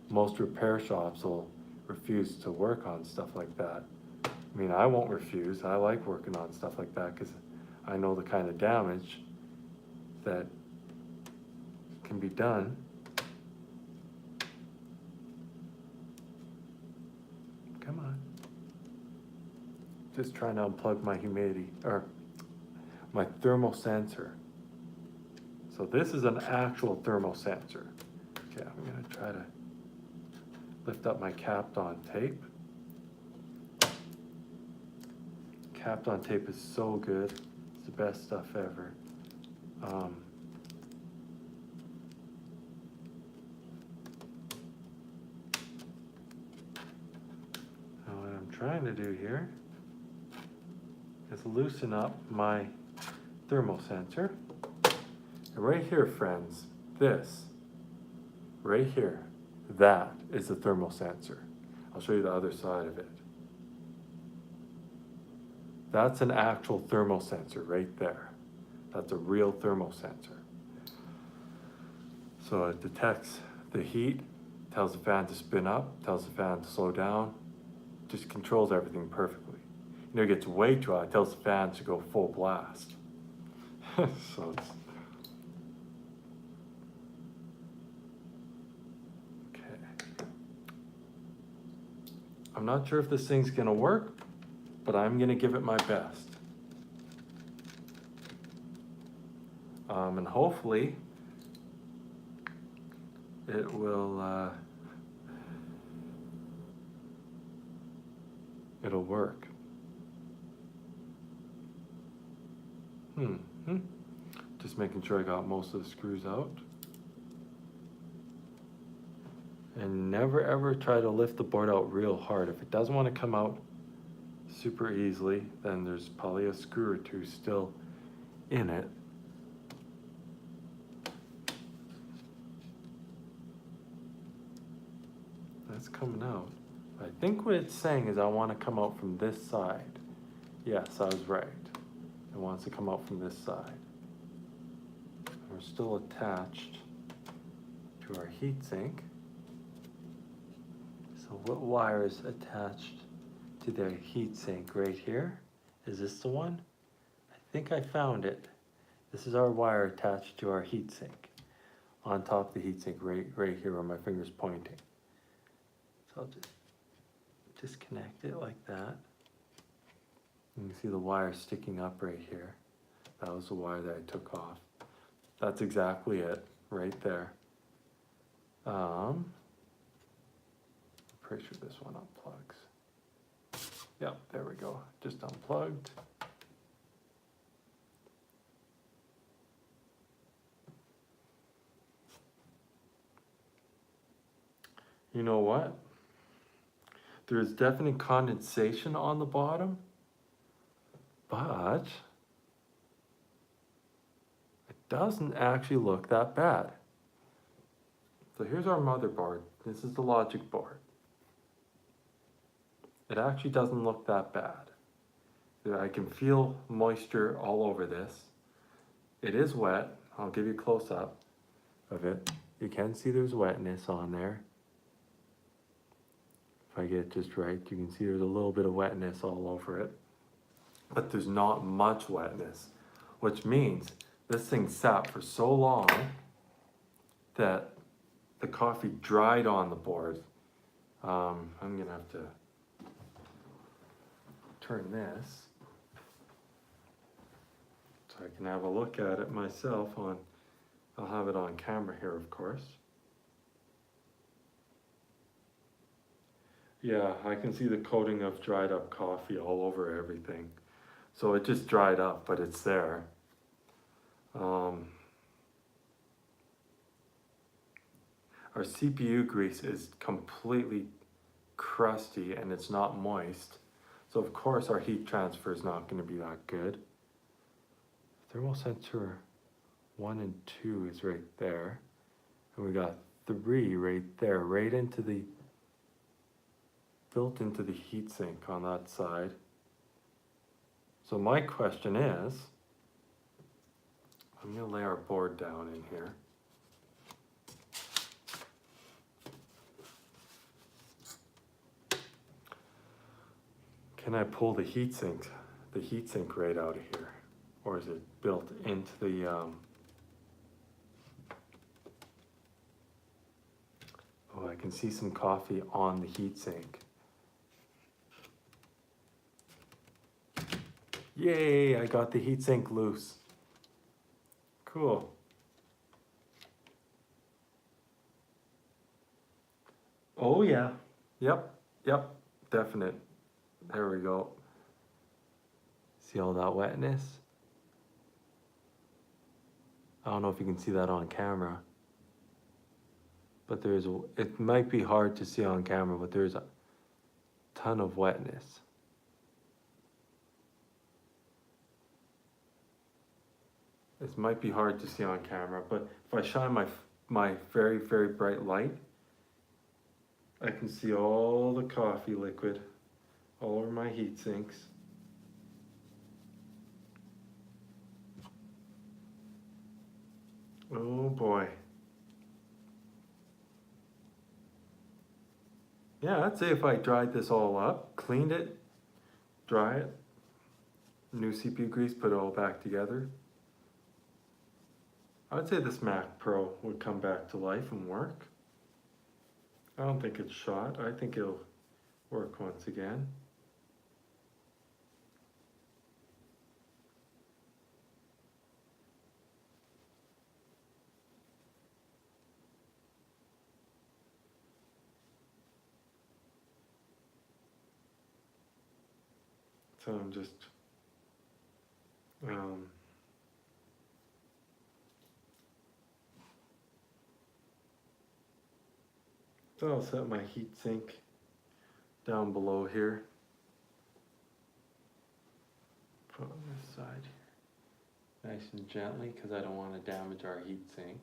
most repair shops will refuse to work on stuff like that. I mean, I won't refuse. I like working on stuff like that because I know the kind of damage that can be done. Come on. Just trying to unplug my humidity, or my thermal sensor. So this is an actual thermal sensor. Okay, I'm gonna try to lift up my capped on tape. Capped on tape is so good. It's the best stuff ever. Now what I'm trying to do here is loosen up my thermal sensor. And right here, friends, this, right here, that is the thermal sensor. I'll show you the other side of it. That's an actual thermal sensor right there. That's a real thermal sensor. So it detects the heat, tells the fan to spin up, tells the fan to slow down, just controls everything perfectly. You know, it gets way too hot, it tells the fan to go full blast. So it's, I'm not sure if this thing's gonna work, but I'm gonna give it my best. And hopefully it will, it'll work. Just making sure I got most of the screws out. And never ever try to lift the board out real hard. If it doesn't want to come out super easily, then there's probably a screw or two still in it. That's coming out. I think what it's saying is I want to come out from this side. Yes, I was right. It wants to come out from this side. We're still attached to our heatsink. So what wire is attached to the heatsink right here? Is this the one? I think I found it. This is our wire attached to our heatsink. On top of the heatsink, right here where my finger's pointing. So I'll just disconnect it like that. You can see the wire sticking up right here. That was the wire that I took off. That's exactly it, right there. I'm pretty sure this one unplugs. Yep, there we go, just unplugged. You know what? There's definite condensation on the bottom, but it doesn't actually look that bad. So here's our motherboard. This is the logic board. It actually doesn't look that bad. I can feel moisture all over this. It is wet. I'll give you a close up of it. You can see there's wetness on there. If I get it just right, you can see there's a little bit of wetness all over it. But there's not much wetness, which means this thing sat for so long that the coffee dried on the board. I'm gonna have to turn this so I can have a look at it myself I'll have it on camera here, of course. Yeah, I can see the coating of dried up coffee all over everything. So it just dried up, but it's there. Our CPU grease is completely crusty and it's not moist. So of course our heat transfer is not going to be that good. Thermal sensor 1 and 2 is right there. And we got 3 right there, right into the, built into the heatsink on that side. So my question is, I'm going to lay our board down in here. Can I pull the heatsink right out of here? Or is it built into the, oh, I can see some coffee on the heatsink. Yay, I got the heatsink loose. Cool. Oh yeah, yep, definite. There we go. See all that wetness? I don't know if you can see that on camera, but it might be hard to see on camera, but there's a ton of wetness. This might be hard to see on camera, but if I shine my very, very bright light, I can see all the coffee liquid all over my heat sinks. Oh boy. Yeah, I'd say if I dried this all up, cleaned it, dry it, new CPU grease, put it all back together, I'd say this Mac Pro would come back to life and work. I don't think it's shot. I think it'll work once again. So I'm just so I'll set my heat sink down below here. Put on this side here. Nice and gently, because I don't want to damage our heat sink.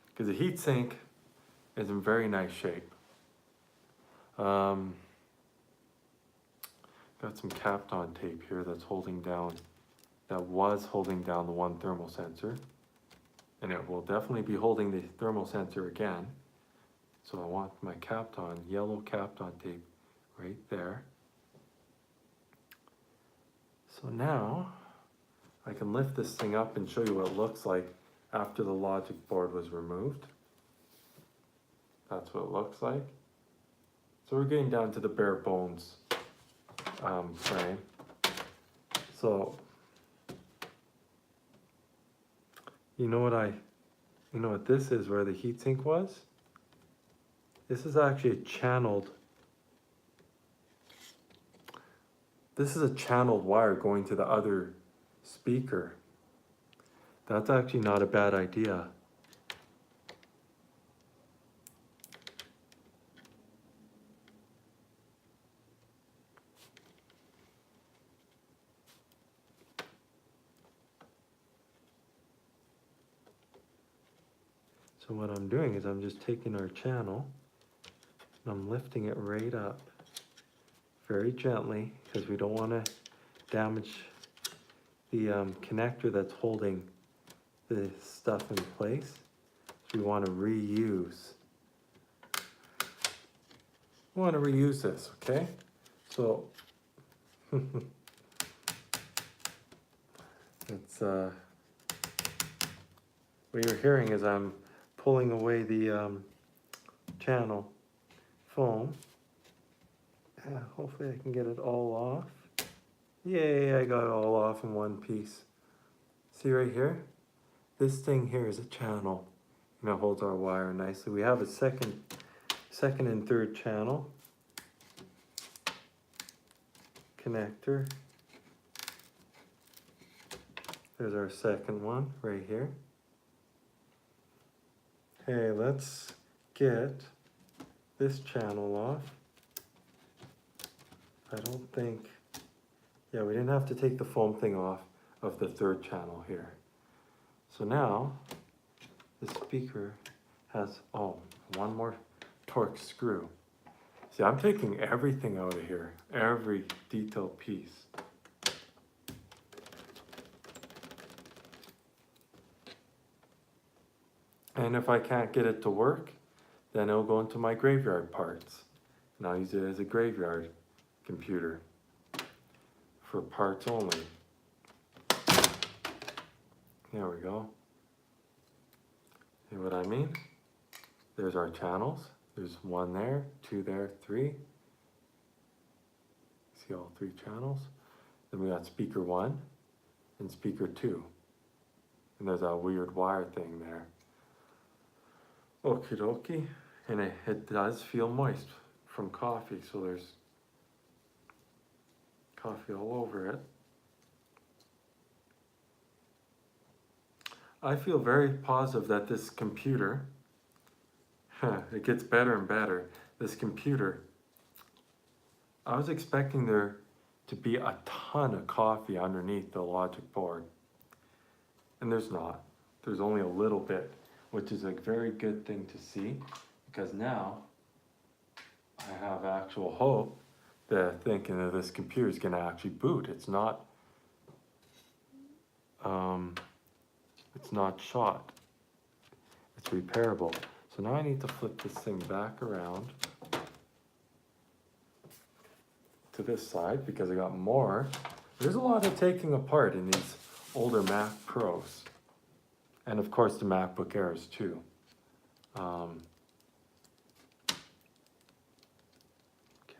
Because the heat sink is in very nice shape. Got some Kapton tape here that's holding down that was holding down the one thermal sensor, and it will definitely be holding the thermal sensor again. So I want my Kapton, yellow Kapton tape right there. So now I can lift this thing up and show you what it looks like after the logic board was removed. That's what it looks like. So we're getting down to the bare bones frame. So you know what this is, where the heatsink was? This is actually a channeled wire going to the other speaker. That's actually not a bad idea. So what I'm doing is I'm just taking our channel and I'm lifting it right up very gently, because we don't want to damage the connector that's holding the stuff in place. So we want to reuse. We want to reuse this, okay? So it's what you're hearing is I'm pulling away the channel foam. Hopefully I can get it all off. Yay, I got it all off in one piece. See right here? This thing here is a channel, and it holds our wire nicely. We have a second and third channel connector. There's our second one right here. Okay, let's get this channel off. I don't think, yeah, we didn't have to take the foam thing off of the third channel here. So now, the speaker has, one more torque screw. See, I'm taking everything out of here, every detailed piece. And if I can't get it to work, then it'll go into my graveyard parts. And I'll use it as a graveyard computer for parts only. There we go. See what I mean? There's our channels. There's one there, two there, three. See all three channels? Then we got speaker 1 and speaker 2. And there's a weird wire thing there. Okie dokie. And it does feel moist from coffee, so there's coffee all over it. I feel very positive that this computer, it gets better and better. This computer, I was expecting there to be a ton of coffee underneath the logic board. And there's not. There's only a little bit, which is a very good thing to see, because now I have actual hope that thinking that this computer is going to actually boot. It's not shot. It's repairable. So now I need to flip this thing back around to this side, because I got more. There's a lot of taking apart in these older Mac Pros. And of course the MacBook Airs too. Okay,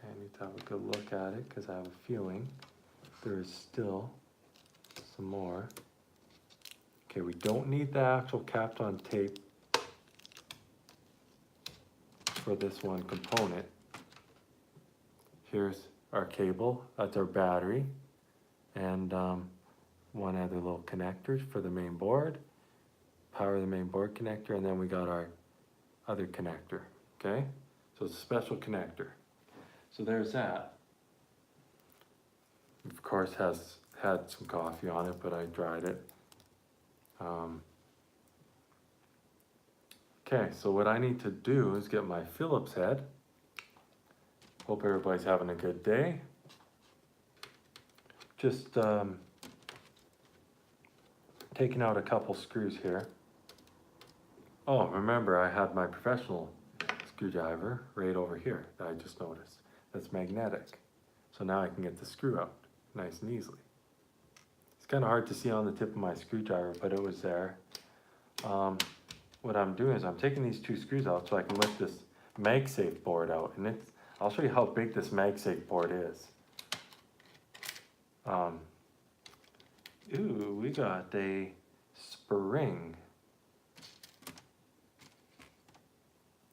I need to have a good look at it, because I have a feeling there is still some more. Okay, we don't need the actual Kapton tape for this one component. Here's our cable, that's our battery, and one other little connector for the main board, power the main board connector, and then we got our other connector, okay? So it's a special connector. So there's that. Of course has had some coffee on it, but I dried it. Okay, so what I need to do is get my Phillips head. Hope everybody's having a good day. Just taking out a couple screws here. Oh, remember I had my professional screwdriver right over here that I just noticed. That's magnetic. So now I can get the screw out nice and easily. It's kind of hard to see on the tip of my screwdriver, but it was there. What I'm doing is I'm taking these 2 screws out so I can lift this MagSafe board out. And I'll show you how big this MagSafe board is. Ooh, we got a spring.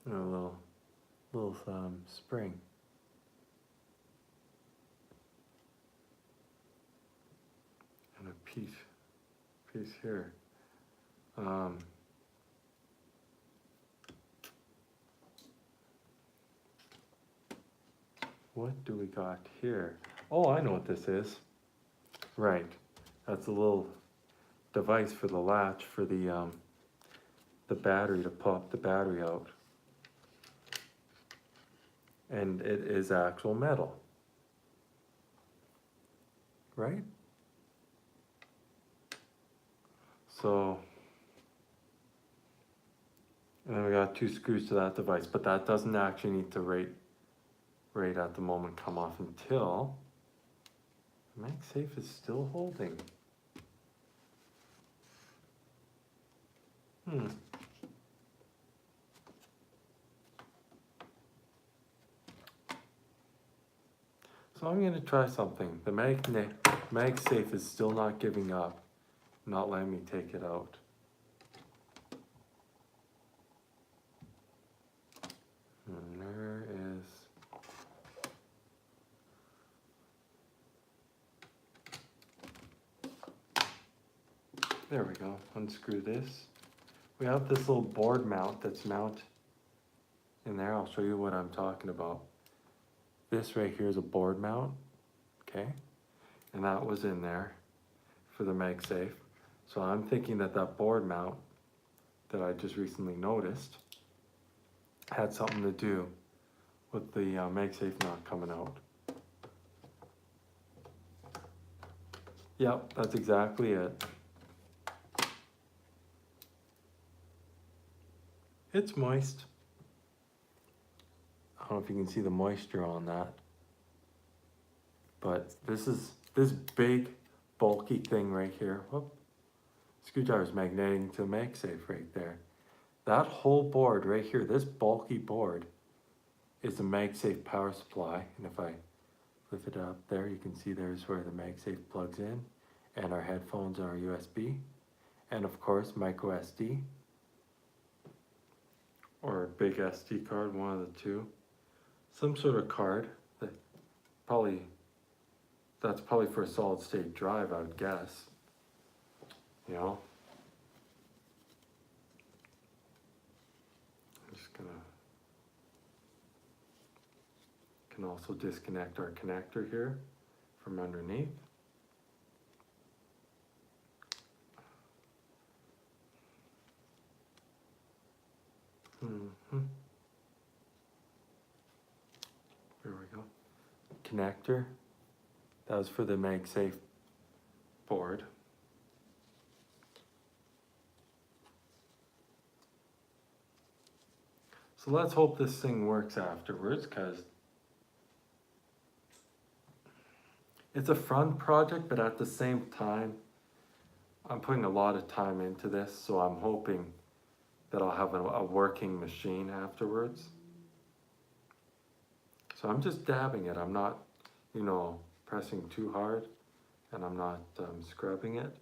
A little spring. And a piece here. What do we got here? Oh, I know what this is. Right, that's a little device for the latch for the battery, to pop the battery out. And it is actual metal. Right? So, and then we got 2 screws to that device, but that doesn't actually need to right at the moment come off until MagSafe is still holding. So I'm gonna try something. The MagSafe is still not giving up, not letting me take it out. And there is. There we go. Unscrew this. We have this little board mount that's mount in there. I'll show you what I'm talking about. This right here is a board mount, okay? And that was in there for the MagSafe. So I'm thinking that that board mount that I just recently noticed had something to do with the MagSafe not coming out. Yep, that's exactly it. It's moist. I don't know if you can see the moisture on that. But this big, bulky thing right here. Whoop. Screwdriver's magnetic to MagSafe right there. That whole board right here, this bulky board, is the MagSafe power supply. And if I lift it up there, you can see there's where the MagSafe plugs in, and our headphones and our USB, and of course micro SD or a big SD card, one of the two. Some sort of card that that's probably for a solid state drive, I would guess. You know? I'm just gonna, can also disconnect our connector here from underneath. There we go. Connector. That was for the MagSafe board. So let's hope this thing works afterwards, because it's a fun project, but at the same time, I'm putting a lot of time into this, so I'm hoping that I'll have a working machine afterwards. So I'm just dabbing it. I'm not, pressing too hard, and I'm not scrubbing it.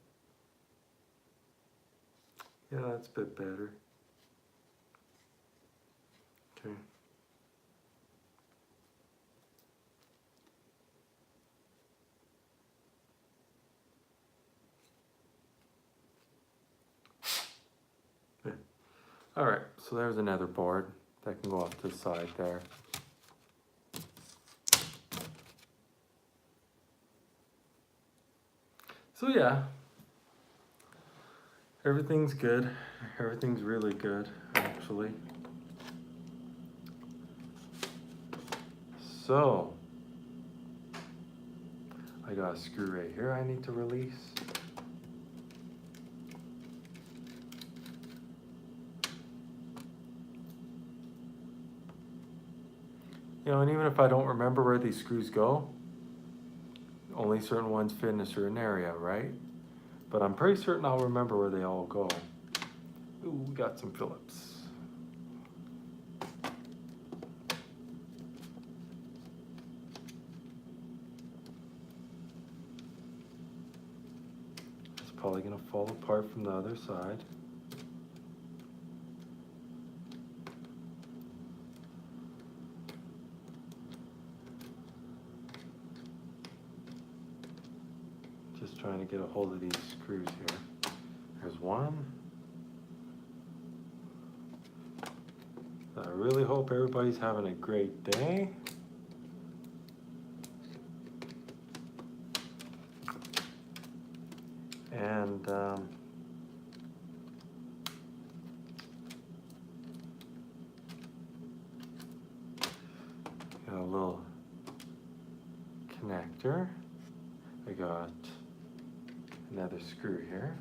Yeah, that's a bit better. Okay. Yeah. All right, so there's another board that can go off to the side there. So yeah, everything's good. Everything's really good, actually. So, I got a screw right here I need to release. You know, and even if I don't remember where these screws go, only certain ones fit in a certain area, right? But I'm pretty certain I'll remember where they all go. Ooh, we got some Phillips. It's probably gonna fall apart from the other side. Just trying to get a hold of these screws here. There's one. I really hope everybody's having a great day. And got a little connector. I got another screw here.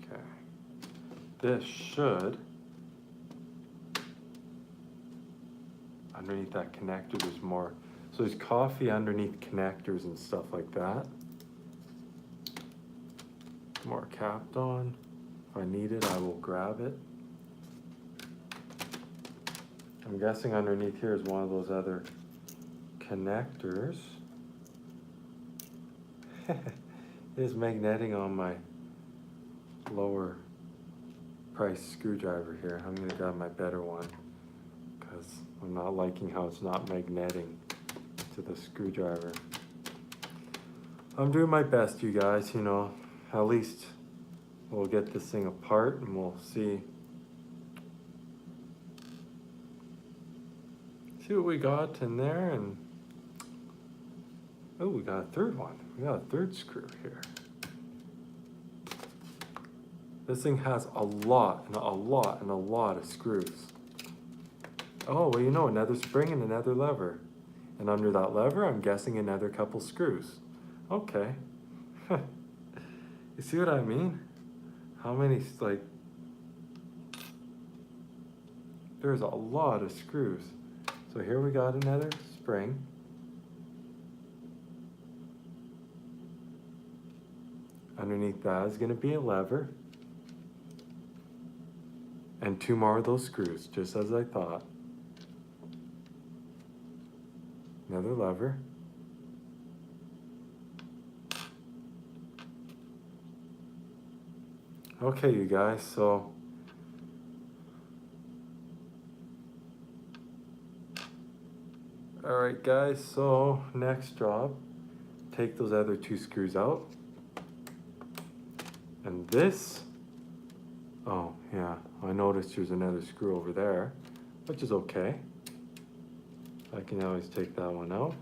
Okay. This should, underneath that connector, there's more. So there's coffee underneath connectors and stuff like that. More capped on. If I need it, I will grab it. I'm guessing underneath here is one of those other connectors. It is magneting on my lower price screwdriver here. I'm gonna grab my better one because I'm not liking how it's not magneting to the screwdriver. I'm doing my best, you guys, you know, at least we'll get this thing apart and we'll see what we got in there. And oh, we got a third one. We got a third screw here. This thing has a lot and a lot and a lot of screws. Oh, well, you know, another spring and another lever. And under that lever, I'm guessing another couple screws. Okay. You see what I mean? How many, like, there's a lot of screws. So here we got another spring. Underneath that is going to be a lever. And two more of those screws, just as I thought. Another lever. Okay, you guys, so alright guys, so next job, take those other two screws out. And this, oh yeah, I noticed there's another screw over there, which is okay. I can always take that one out.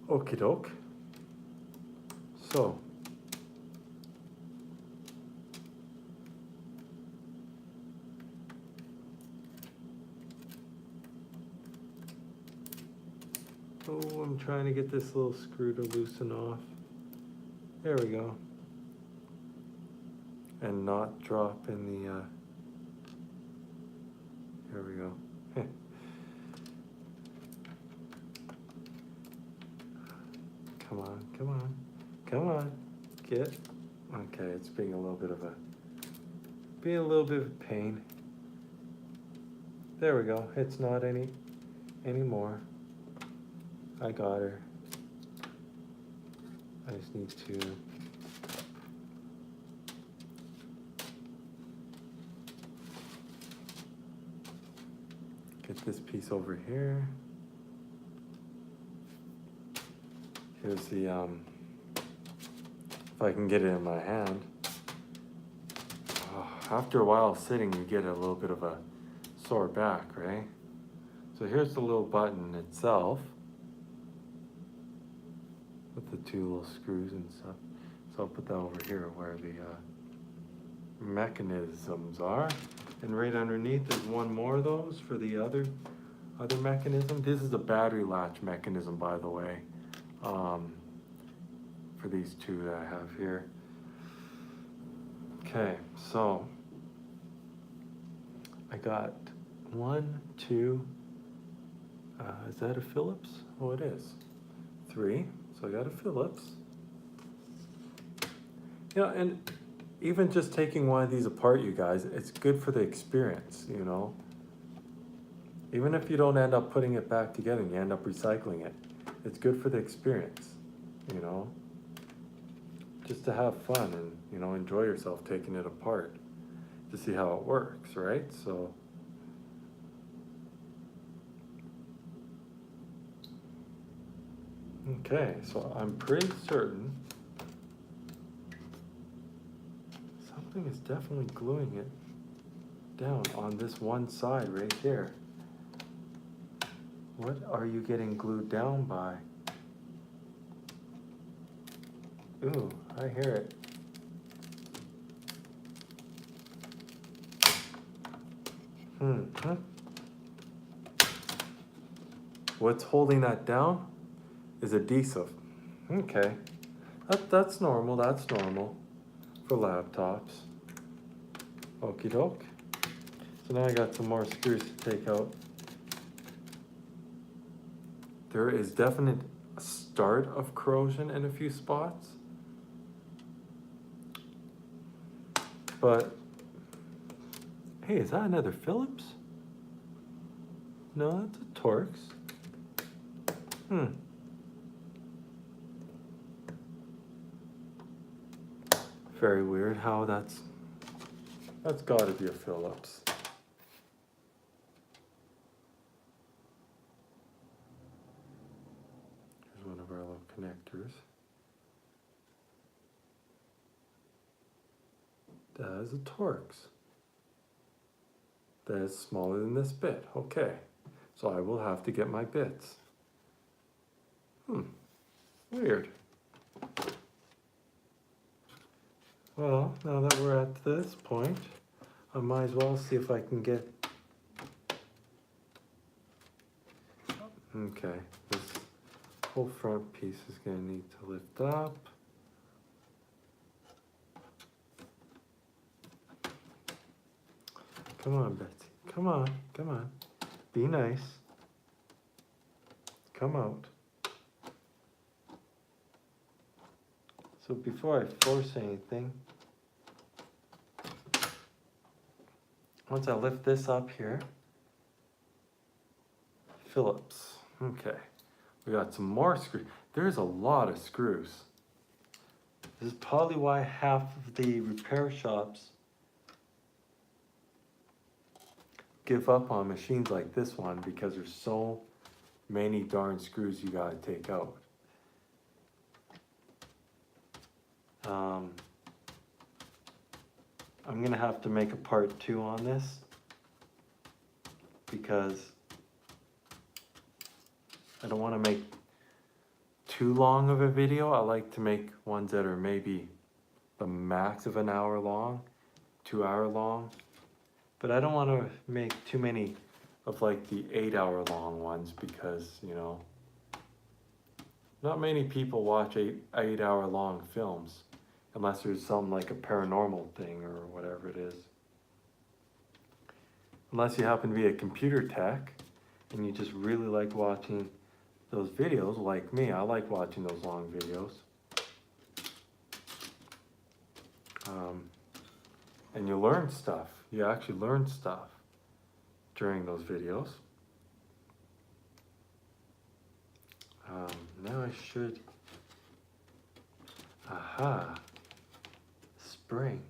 Okie doke. So, oh, I'm trying to get this little screw to loosen off. There we go. And not drop in the, there we go. Come on, come on, come on, get. Okay, it's being a little bit of a pain. There we go, it's not anymore. I got her. I just need to get this piece over here. Here's the, if I can get it in my hand. Oh, after a while sitting, you get a little bit of a sore back, right? So here's the little button itself with the two little screws and stuff. So I'll put that over here where the mechanisms are. And right underneath, there's one more of those for the other other mechanism. This is a battery latch mechanism, by the way, for these two that I have here. Okay, so I got one, two, is that a Phillips? Oh, it is. Three, so I got a Phillips. Yeah, and even just taking one of these apart, you guys, it's good for the experience, you know? Even if you don't end up putting it back together and you end up recycling it, it's good for the experience, you know? Just to have fun and, you know, enjoy yourself taking it apart to see how it works, right? So, okay, so I'm pretty certain something is definitely gluing it down on this one side right here. What are you getting glued down by? Ooh, I hear it. What's holding that down is adhesive. Okay, that's normal, that's normal for laptops. Okie doke. So now I got some more screws to take out. There is definite start of corrosion in a few spots. But, hey, is that another Phillips? No, that's a Torx. Very weird how that's gotta be a Phillips. Here's one of our little connectors. That is a Torx. That is smaller than this bit. Okay, so I will have to get my bits. Weird. Well, now that we're at this point, I might as well see if I can get... Okay, this whole front piece is going to need to lift up. Come on, Betsy. Come on, come on. Be nice. Come out. So before I force anything, once I lift this up here, Phillips. Okay, we got some more screws. There's a lot of screws. This is probably why half of the repair shops give up on machines like this one, because there's so many darn screws you gotta take out. I'm gonna have to make a part 2 on this, because I don't want to make too long of a video. I like to make ones that are maybe the max of an hour long, 2 hour long, but I don't want to make too many of like the 8 hour long ones, because, you know, not many people watch 8 hour long films unless there's some like a paranormal thing or whatever it is. Unless you happen to be a computer tech and you just really like watching those videos, like me. I like watching those long videos. And you learn stuff. You actually learn stuff during those videos. Now I should... Aha! Spring.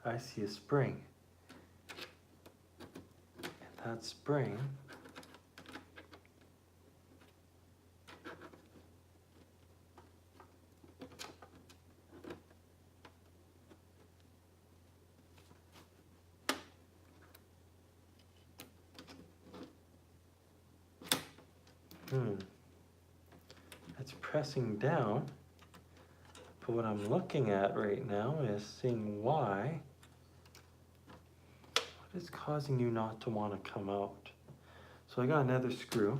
I see a spring. And that spring it's pressing down, but what I'm looking at right now is seeing why. What is causing you not to want to come out? So I got another screw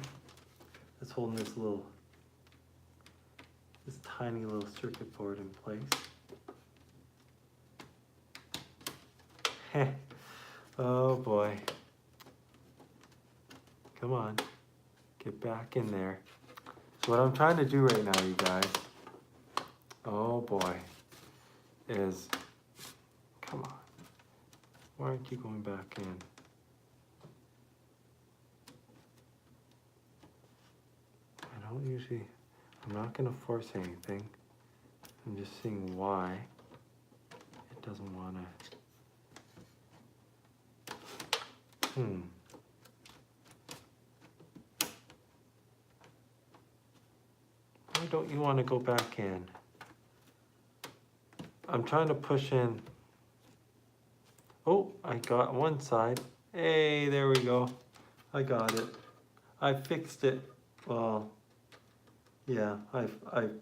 that's holding this tiny little circuit board in place. Oh boy. Come on, get back in there. So what I'm trying to do right now, you guys, oh boy, is, come on, why aren't you going back in? I don't usually, I'm not gonna force anything. I'm just seeing why it doesn't wanna. Why don't you want to go back in? I'm trying to push in. Oh, I got one side. Hey, there we go. I got it. I fixed it. Well, yeah,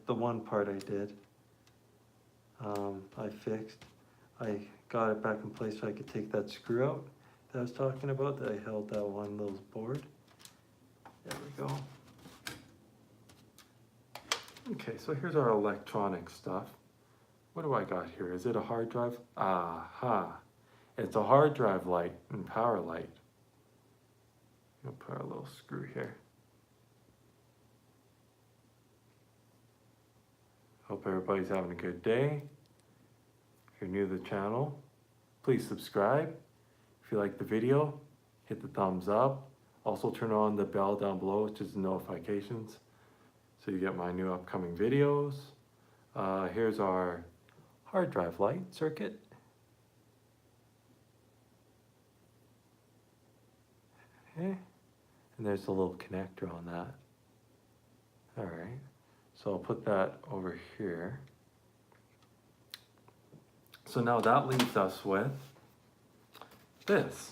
the one part I did. I fixed. I got it back in place so I could take that screw out that I was talking about, that I held that one little board. There we go. Okay, so here's our electronic stuff. What do I got here? Is it a hard drive? Aha. It's a hard drive light and power light. I'll put a little screw here. Hope everybody's having a good day. If you're new to the channel, please subscribe. If you like the video, hit the thumbs up. Also turn on the bell down below, which is the notifications, so you get my new upcoming videos. Here's our hard drive light circuit. Okay. And there's a little connector on that. All right, so I'll put that over here. So now that leaves us with this.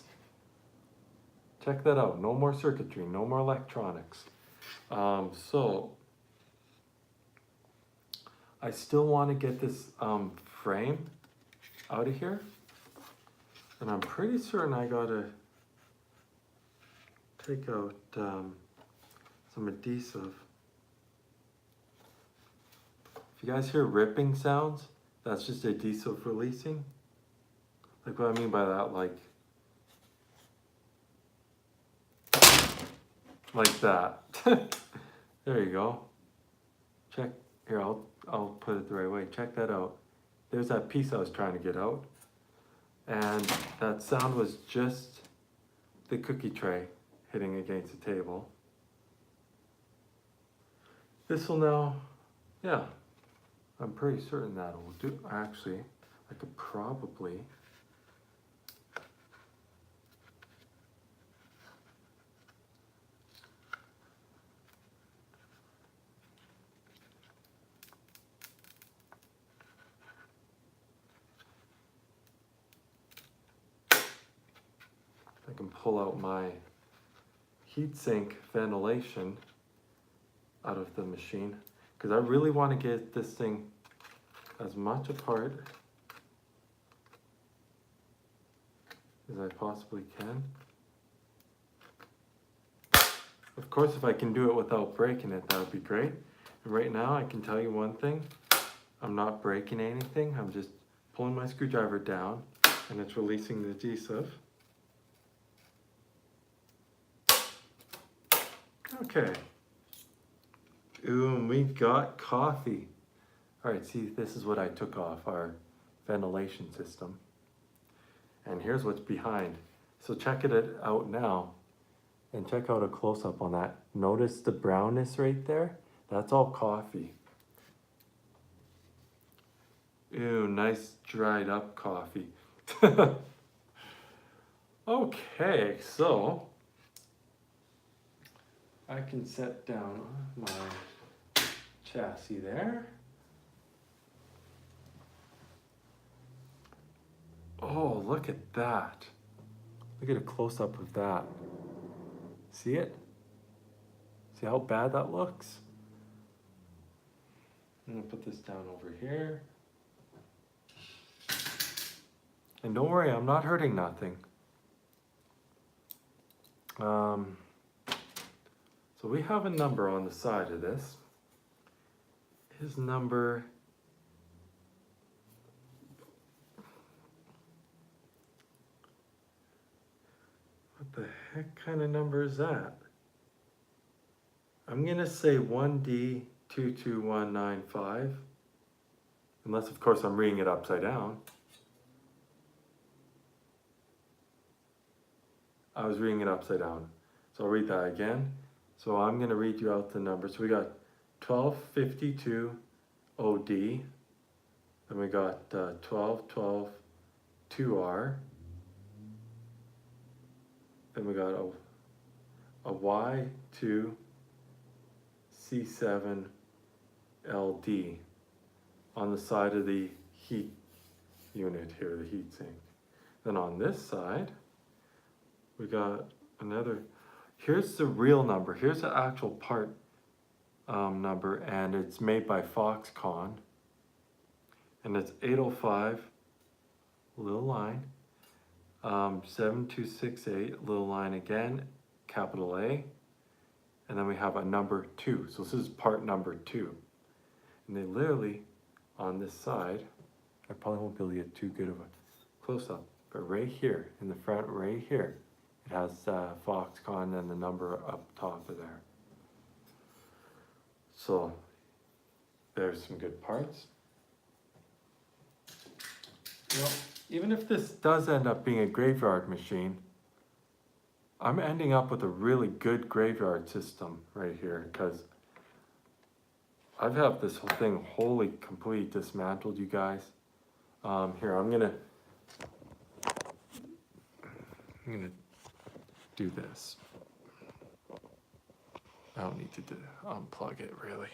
Check that out, no more circuitry, no more electronics. So I still want to get this frame out of here, and I'm pretty certain I gotta take out some adhesive. If you guys hear ripping sounds, that's just adhesive releasing. Like what I mean by that, like that. There you go. Check here, I'll put it the right way. Check that out. There's that piece I was trying to get out. And that sound was just the cookie tray hitting against the table. This will now, yeah, I'm pretty certain that will do. Actually, I could probably pull out my heatsink ventilation out of the machine, because I really want to get this thing as much apart as I possibly can. Of course, if I can do it without breaking it, that would be great. And right now, I can tell you one thing. I'm not breaking anything. I'm just pulling my screwdriver down, and it's releasing the adhesive. Okay. Ooh, and we got coffee. All right, see, this is what I took off, our ventilation system. And here's what's behind. So check it out now, and check out a close-up on that. Notice the brownness right there? That's all coffee. Ew, nice dried up coffee. Okay, so I can set down my chassis there. Oh, look at that. Look at a close-up of that. See it? See how bad that looks? I'm gonna put this down over here. And don't worry, I'm not hurting nothing. So we have a number on the side of this. His number what the heck kind of number is that? I'm gonna say 1D22195. Unless of course I'm reading it upside down. I was reading it upside down. So I'll read that again. So I'm gonna read you out the numbers. So we got 1252 OD. Then we got 1212 2R. Then we got a Y2 C7 LD on the side of the heat unit here, the heat sink. Then on this side, we got another, here's the real number, here's the actual part number, and it's made by Foxconn, and it's 805, little line, 7268, little line again, capital A, and then we have a number 2, so this is part number 2, and they literally, on this side, I probably won't be able to get too good of a close-up, but right here, in the front, right here, it has Foxconn and the number up top of there. So, there's some good parts. Well, even if this does end up being a graveyard machine, I'm ending up with a really good graveyard system right here, because I've had this whole thing wholly complete dismantled, you guys. Here, I'm gonna do this. I don't need to unplug it really.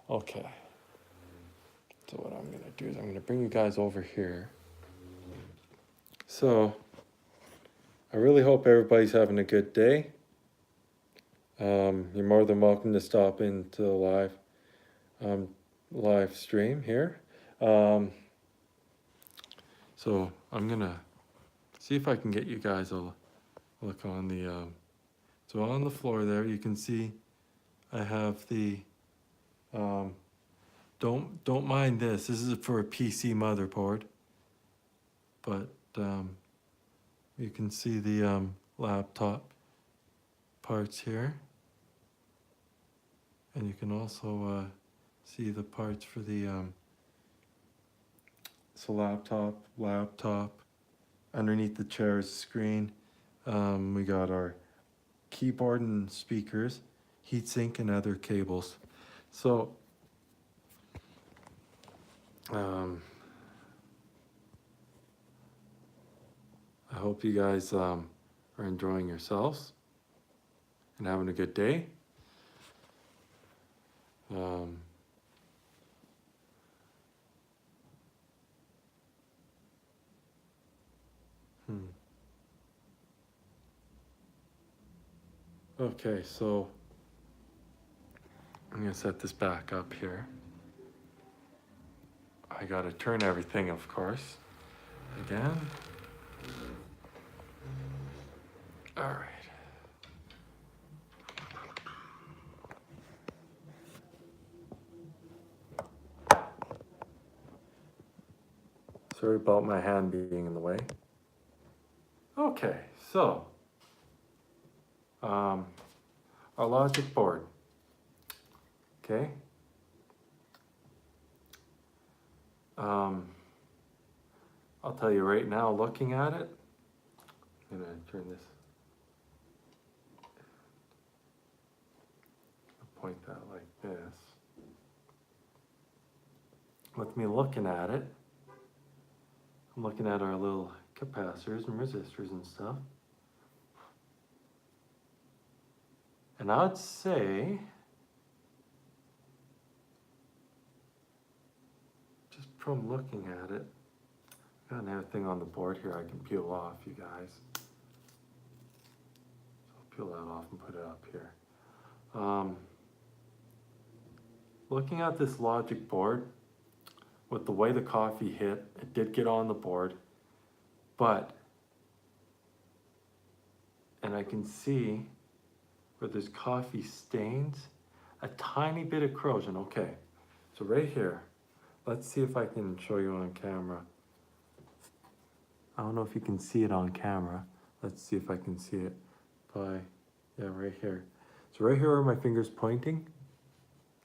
Okay. So what I'm gonna do is I'm gonna bring you guys over here. So I really hope everybody's having a good day. You're more than welcome to stop into the live stream here. So I'm gonna see if I can get you guys a look on the so on the floor there you can see I have the don't mind this is for a PC motherboard, but you can see the laptop parts here, and you can also see the parts for the so laptop underneath the chair's screen. We got our keyboard and speakers, heatsink, and other cables. So I hope you guys are enjoying yourselves and having a good day. Okay, so I'm gonna set this back up here. I gotta turn everything, of course, again. All right. Sorry about my hand being in the way. Okay, so our logic board. Okay. I'll tell you right now, looking at it, I'm gonna turn this, I'll point that like this. With me looking at it, I'm looking at our little capacitors and resistors and stuff. And I'd say, just from looking at it, got another thing on the board here I can peel off, you guys. So I'll peel that off and put it up here. Looking at this logic board, with the way the coffee hit, it did get on the board, and I can see where there's coffee stains, a tiny bit of corrosion. Okay, so right here, let's see if I can show you on camera. I don't know if you can see it on camera. Let's see if I can see it yeah, right here. So right here where my finger's pointing,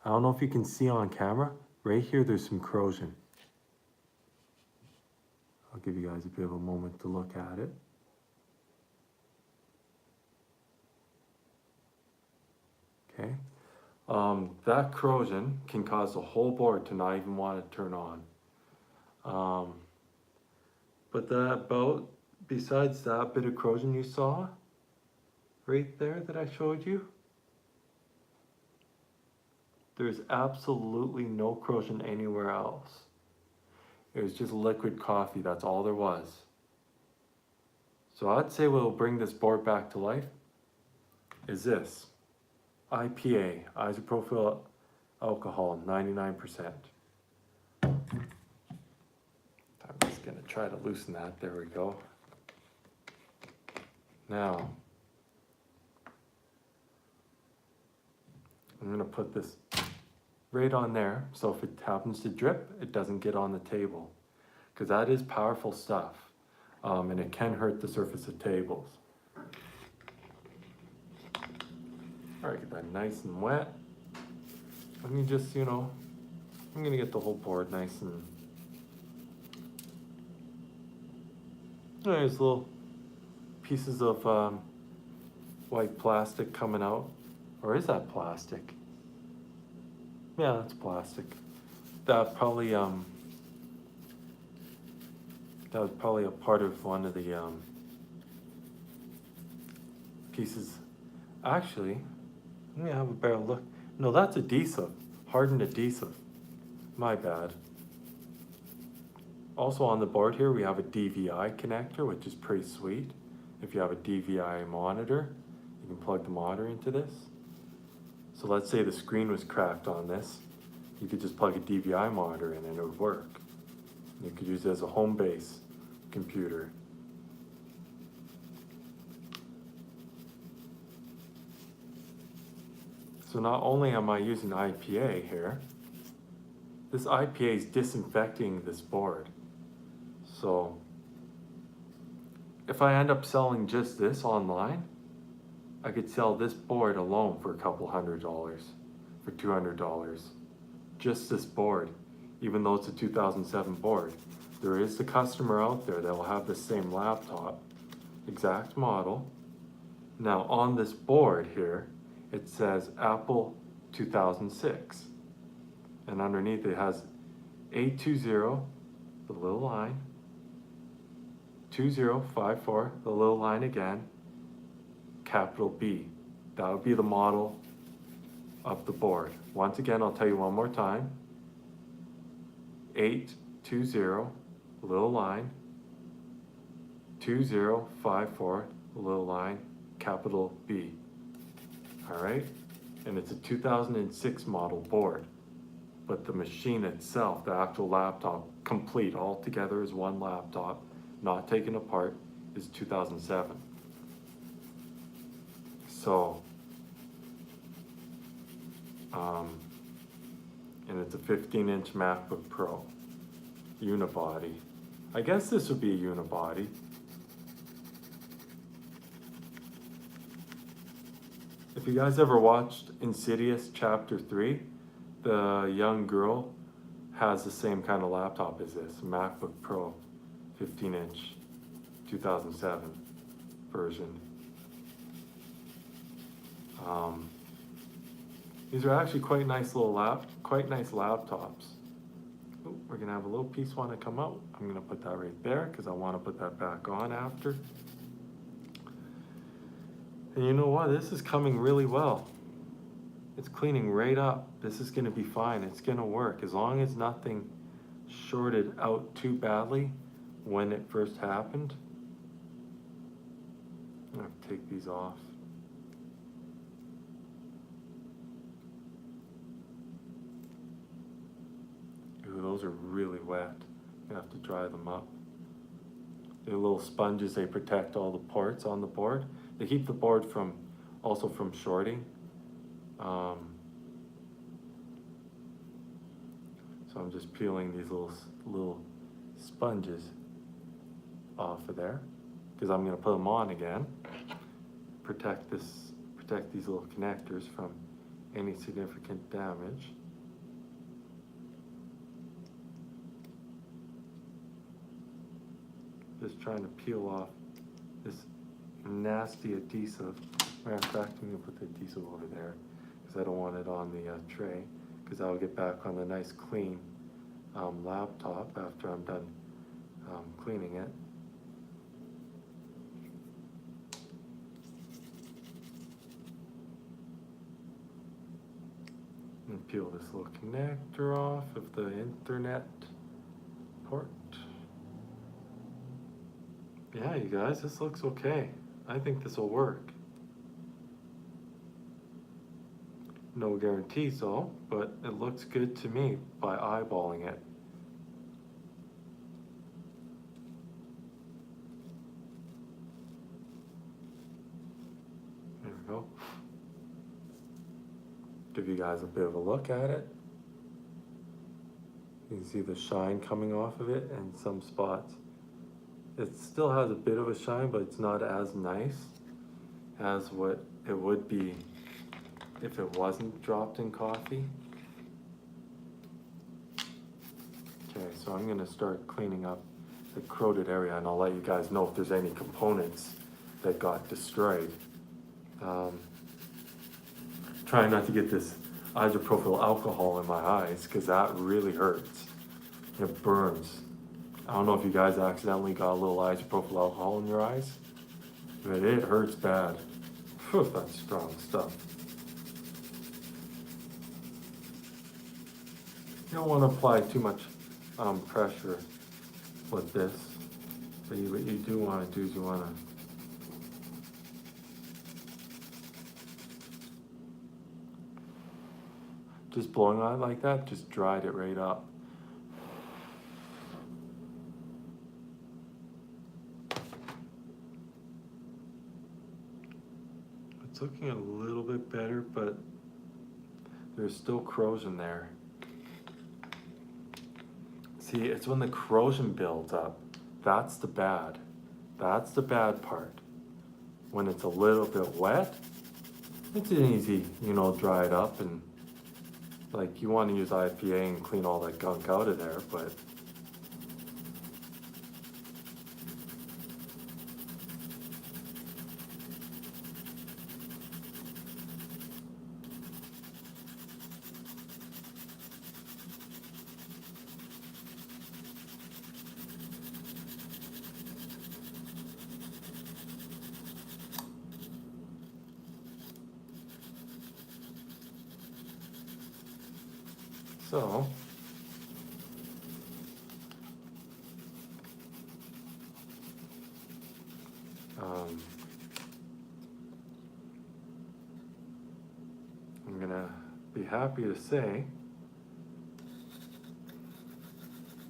I don't know if you can see on camera, right here there's some corrosion. I'll give you guys a bit of a moment to look at it. Okay, that corrosion can cause the whole board to not even want to turn on. But besides that bit of corrosion you saw right there that I showed you, there's absolutely no corrosion anywhere else. It was just liquid coffee, that's all there was. So I'd say what will bring this board back to life is this. IPA, isopropyl alcohol, 99%. I'm just gonna try to loosen that, there we go. Now, I'm gonna put this right on there, so if it happens to drip, it doesn't get on the table. Because that is powerful stuff, and it can hurt the surface of tables. All right, get that nice and wet. Let me just, I'm gonna get the whole board nice and... There's little pieces of white plastic coming out. Or is that plastic? Yeah, that's plastic. That probably that was probably a part of one of the pieces. Actually, let me have a better look. No, that's adhesive, hardened adhesive. My bad. Also on the board here, we have a DVI connector, which is pretty sweet. If you have a DVI monitor, you can plug the monitor into this. So let's say the screen was cracked on this. You could just plug a DVI monitor in and it would work. You could use it as a home base computer. So not only am I using IPA here, this IPA is disinfecting this board. So if I end up selling just this online, I could sell this board alone for a couple $100, for $200. Just this board, even though it's a 2007 board. There is the customer out there that will have the same laptop, exact model. Now on this board here, it says Apple 2006. And underneath it has 820, the little line, 2054, the little line again, capital B. That would be the model of the board. Once again, I'll tell you one more time. 820, little line, 2054, little line, capital B. All right? And it's a 2006 model board. But the machine itself, the actual laptop, complete, all together as one laptop, not taken apart, is 2007. So, and it's a 15-inch MacBook Pro, unibody. I guess this would be a unibody. If you guys ever watched Insidious Chapter 3, the young girl has the same kind of laptop as this, MacBook Pro, 15-inch, 2007 version. These are actually quite nice laptops. Ooh, we're gonna have a little piece want to come out. I'm gonna put that right there because I want to put that back on after. And you know what? This is coming really well. It's cleaning right up. This is gonna be fine. It's gonna work as long as nothing shorted out too badly when it first happened. I'm gonna take these off. Ooh, those are really wet. You have to dry them up. They're little sponges, they protect all the ports on the board. They keep the board from also from shorting. So I'm just peeling these little sponges off of there, because I'm going to put them on again. Protect these little connectors from any significant damage. Just trying to peel off this nasty adhesive. Matter of fact, I'm going to put the adhesive over there because I don't want it on the tray, because I'll get back on the nice clean laptop after I'm done cleaning it. And peel this little connector off of the Ethernet port. Yeah, you guys, this looks okay. I think this will work. No guarantees though, but it looks good to me by eyeballing it. There we go. Give you guys a bit of a look at it. You can see the shine coming off of it in some spots. It still has a bit of a shine, but it's not as nice as what it would be if it wasn't dropped in coffee. Okay, so I'm gonna start cleaning up the corroded area, and I'll let you guys know if there's any components that got destroyed. Trying not to get this isopropyl alcohol in my eyes, because that really hurts. It burns. I don't know if you guys accidentally got a little isopropyl alcohol in your eyes, but it hurts bad. Phew, that's strong stuff. You don't want to apply too much pressure with this, but what you do want to do is you want to just blowing on it like that, just dried it right up. It's looking a little bit better, but there's still corrosion there. See, it's when the corrosion builds up, that's the bad part. When it's a little bit wet, it's an easy, dry it up, and like you want to use IPA and clean all that gunk out of there, but so I'm gonna be happy to say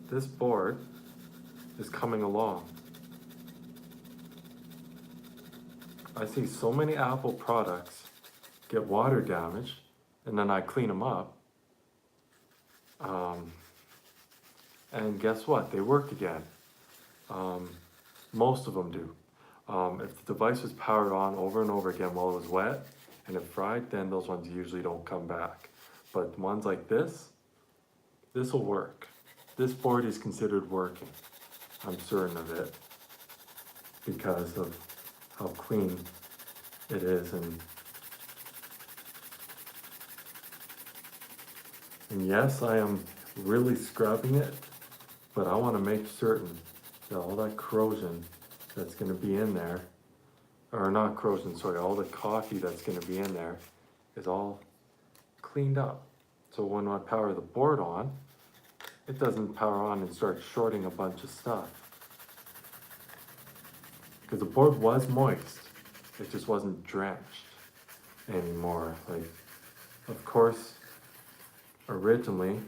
this board is coming along. I see so many Apple products get water damage, and then I clean them up. And guess what? They work again. Most of them do. If the device was powered on over and over again while it was wet and it fried, then those ones usually don't come back. But ones like this will work. This board is considered working. I'm certain of it because of how clean it is, and yes, I am really scrubbing it, but I want to make certain that all that corrosion that's going to be in there, or not corrosion, sorry, all the coffee that's going to be in there is all cleaned up. So when I power the board on, it doesn't power on and start shorting a bunch of stuff. Because the board was moist, it just wasn't drenched anymore. Like, of course, originally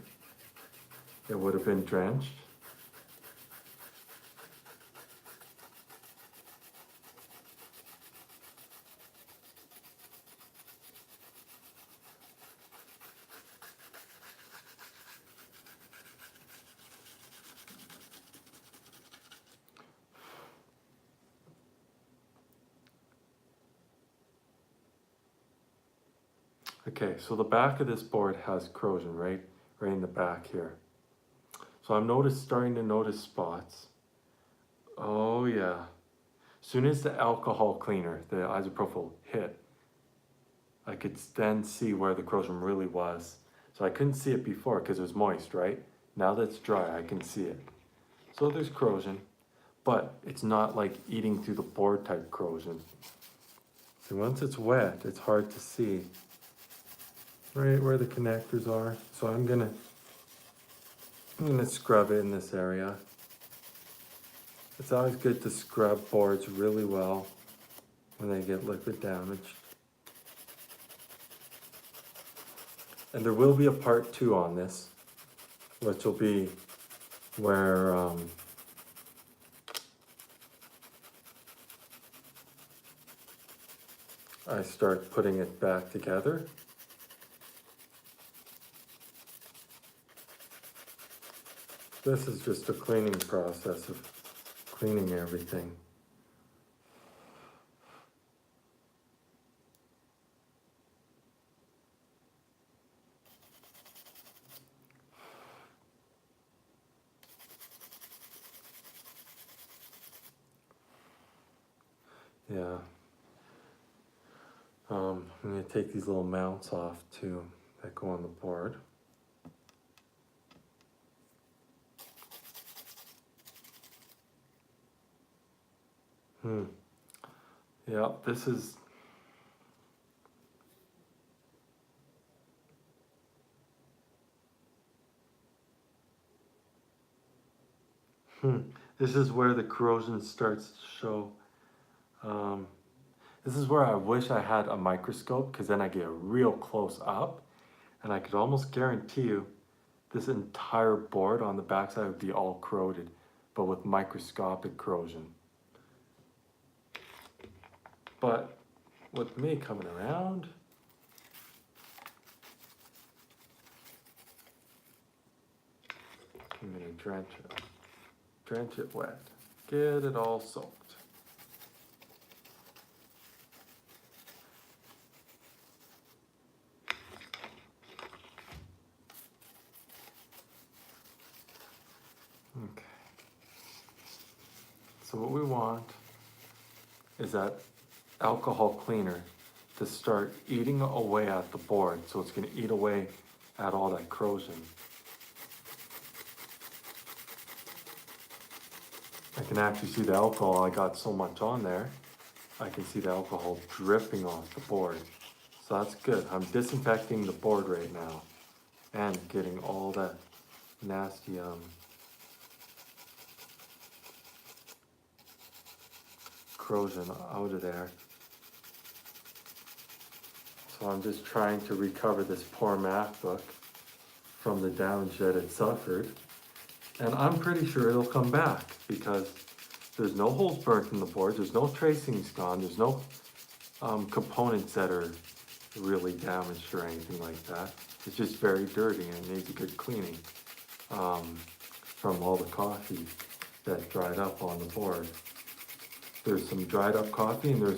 it would have been drenched. Okay, so the back of this board has corrosion right in the back here. So I'm starting to notice spots. Oh yeah. As soon as the alcohol cleaner, the isopropyl hit, I could then see where the corrosion really was. So I couldn't see it before because it was moist, right? Now that it's dry, I can see it. So there's corrosion, but it's not like eating through the board type corrosion. So once it's wet, it's hard to see right where the connectors are. So I'm gonna scrub it in this area. It's always good to scrub boards really well when they get liquid damage. And there will be a part 2 on this, which will be where I start putting it back together. This is just a cleaning process of cleaning everything. Yeah. I'm going to take these little mounts off too that go on the board. Yeah, this is this is where the corrosion starts to show. This is where I wish I had a microscope, because then I get real close up and I could almost guarantee you this entire board on the backside would be all corroded, but with microscopic corrosion. But with me coming around, I'm gonna drench it wet, get it all soaked. Okay. So what we want is that alcohol cleaner to start eating away at the board. So it's going to eat away at all that corrosion. I can actually see the alcohol. I got so much on there. I can see the alcohol dripping off the board. So that's good. I'm disinfecting the board right now and getting all that nasty corrosion out of there. So I'm just trying to recover this poor MacBook from the damage that it suffered. And I'm pretty sure it'll come back because there's no holes burnt in the board, there's no tracings gone, there's no components that are really damaged or anything like that. It's just very dirty and it needs a good cleaning from all the coffee that dried up on the board. There's some dried up coffee and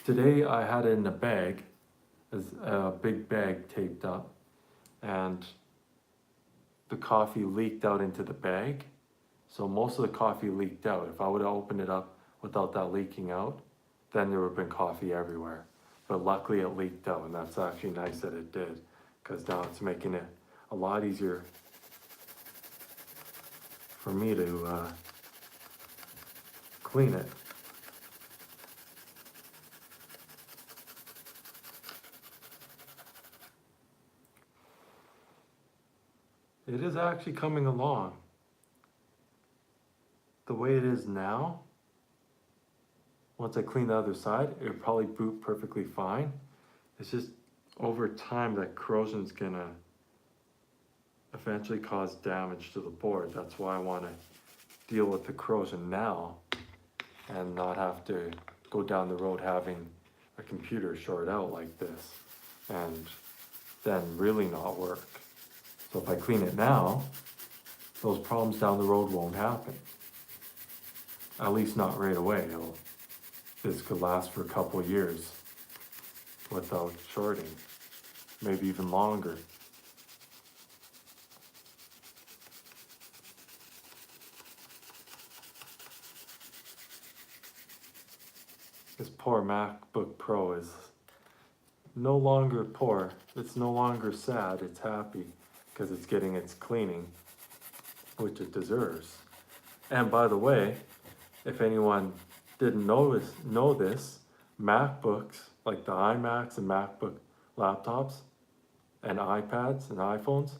today I had it in a bag, a big bag taped up, and the coffee leaked out into the bag. So most of the coffee leaked out. If I would have opened it up without that leaking out, then there would have been coffee everywhere. But luckily it leaked out, and that's actually nice that it did, because now it's making it a lot easier for me to clean it. It is actually coming along. The way it is now, once I clean the other side, it would probably boot perfectly fine. It's just over time that corrosion's gonna eventually cause damage to the board. That's why I want to deal with the corrosion now and not have to go down the road having a computer short out like this and then really not work. So if I clean it now, those problems down the road won't happen. At least not right away. This could last for a couple of years without shorting. maybe even longer. This poor MacBook Pro is no longer poor. It's no longer sad. It's happy because it's getting its cleaning, which it deserves. And by the way, if anyone didn't know this, MacBooks, like the iMacs and MacBook laptops and iPads and iPhones,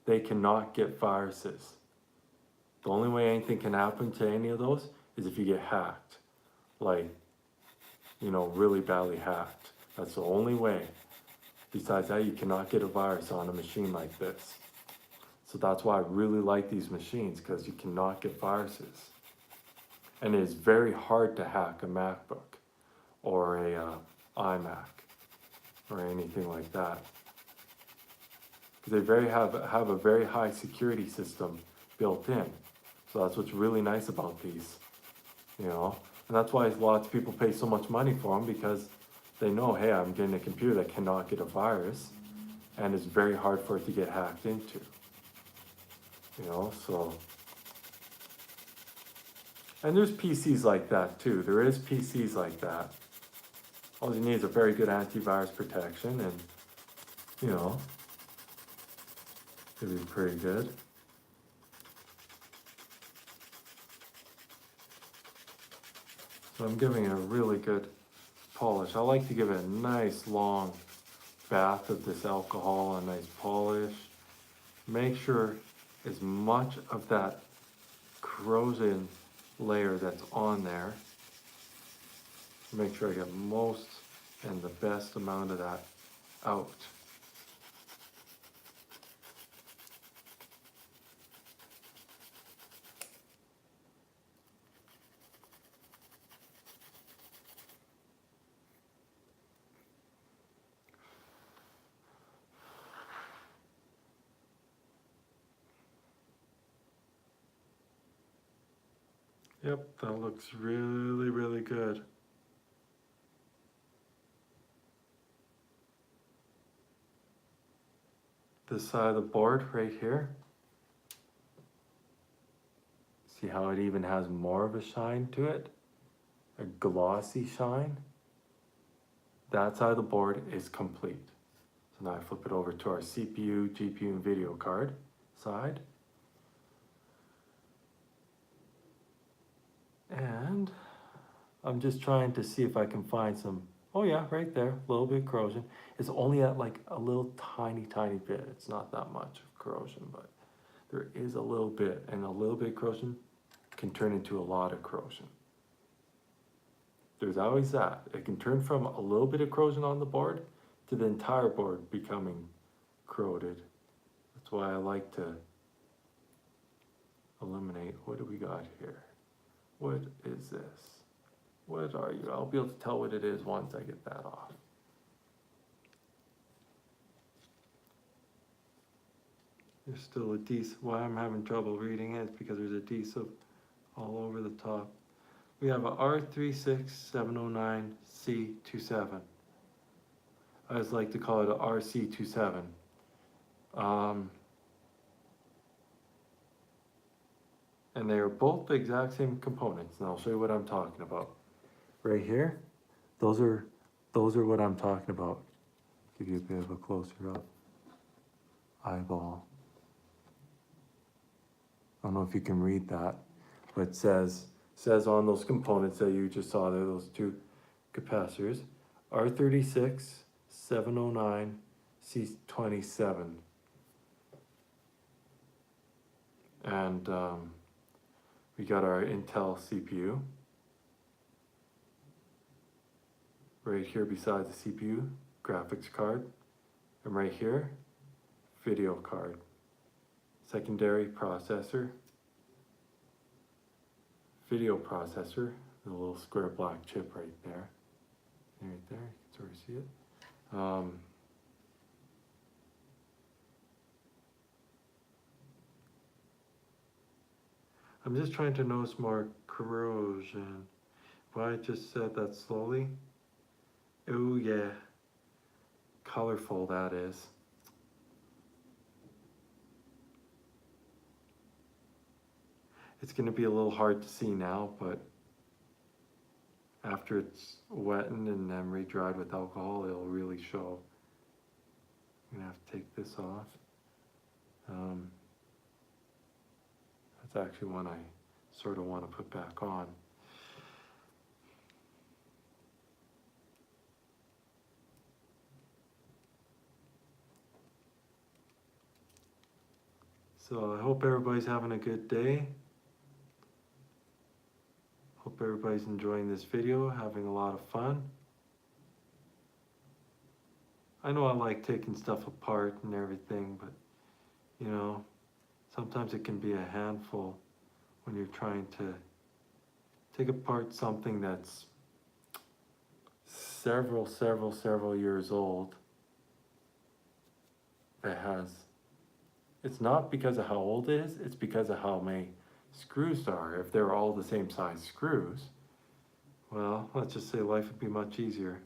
they cannot get viruses. The only way anything can happen to any of those is if you get hacked. Like, really badly hacked. That's the only way. Besides that, you cannot get a virus on a machine like this. So that's why I really like these machines, because you cannot get viruses. And it is very hard to hack a MacBook or a iMac or anything like that. Because they have a very high security system built in. So that's what's really nice about these, And that's why lots of people pay so much money for them, because they know, hey, I'm getting a computer that cannot get a virus, and it's very hard for it to get hacked into. So. And there's PCs like that too. There is PCs like that. All you need is a very good antivirus protection, and it'd be pretty good. So I'm giving it a really good polish. I like to give it a nice long bath of this alcohol, a nice polish. Make sure as much of that corrosion layer that's on there, make sure I get most and the best amount of that out. Yep, that looks really, really good. This side of the board right here. See how it even has more of a shine to it? A glossy shine? That side of the board is complete. So now I flip it over to our CPU, GPU, and video card side. And I'm just trying to see if I can find some, oh yeah, right there, a little bit of corrosion. It's only at like a little tiny bit. It's not that much of corrosion, but there is a little bit, and a little bit of corrosion can turn into a lot of corrosion. There's always that. It can turn from a little bit of corrosion on the board to the entire board becoming corroded. That's why I like to eliminate. What do we got here? What is this? What are you? I'll be able to tell what it is once I get that off. There's still adhesive. Why I'm having trouble reading it is because there's adhesive all over the top. We have a R36709C27. I just like to call it a RC27. And they are both the exact same components. And I'll show you what I'm talking about. Right here, those are what I'm talking about. Give you a bit of a closer up eyeball. I don't know if you can read that, but it says on those components that you just saw there, those two capacitors, R36709C27. And we got our Intel CPU. Right here beside the CPU, graphics card. And right here, video card. Secondary processor. Video processor, the little square black chip right there. Right there, you can sort of see it. I'm just trying to notice more corrosion. Why I just said that slowly? Oh yeah, colorful that is. It's going to be a little hard to see now, but after it's wetted and then re-dried with alcohol, it'll really show. I'm going to have to take this off. That's actually one I sort of want to put back on. So I hope everybody's having a good day. Hope everybody's enjoying this video, having a lot of fun. I know I like taking stuff apart and everything, but you know, sometimes it can be a handful when you're trying to take apart something that's several years old. It's not because of how old it is, it's because of how many screws there are. If they're all the same size screws, well, let's just say life would be much easier.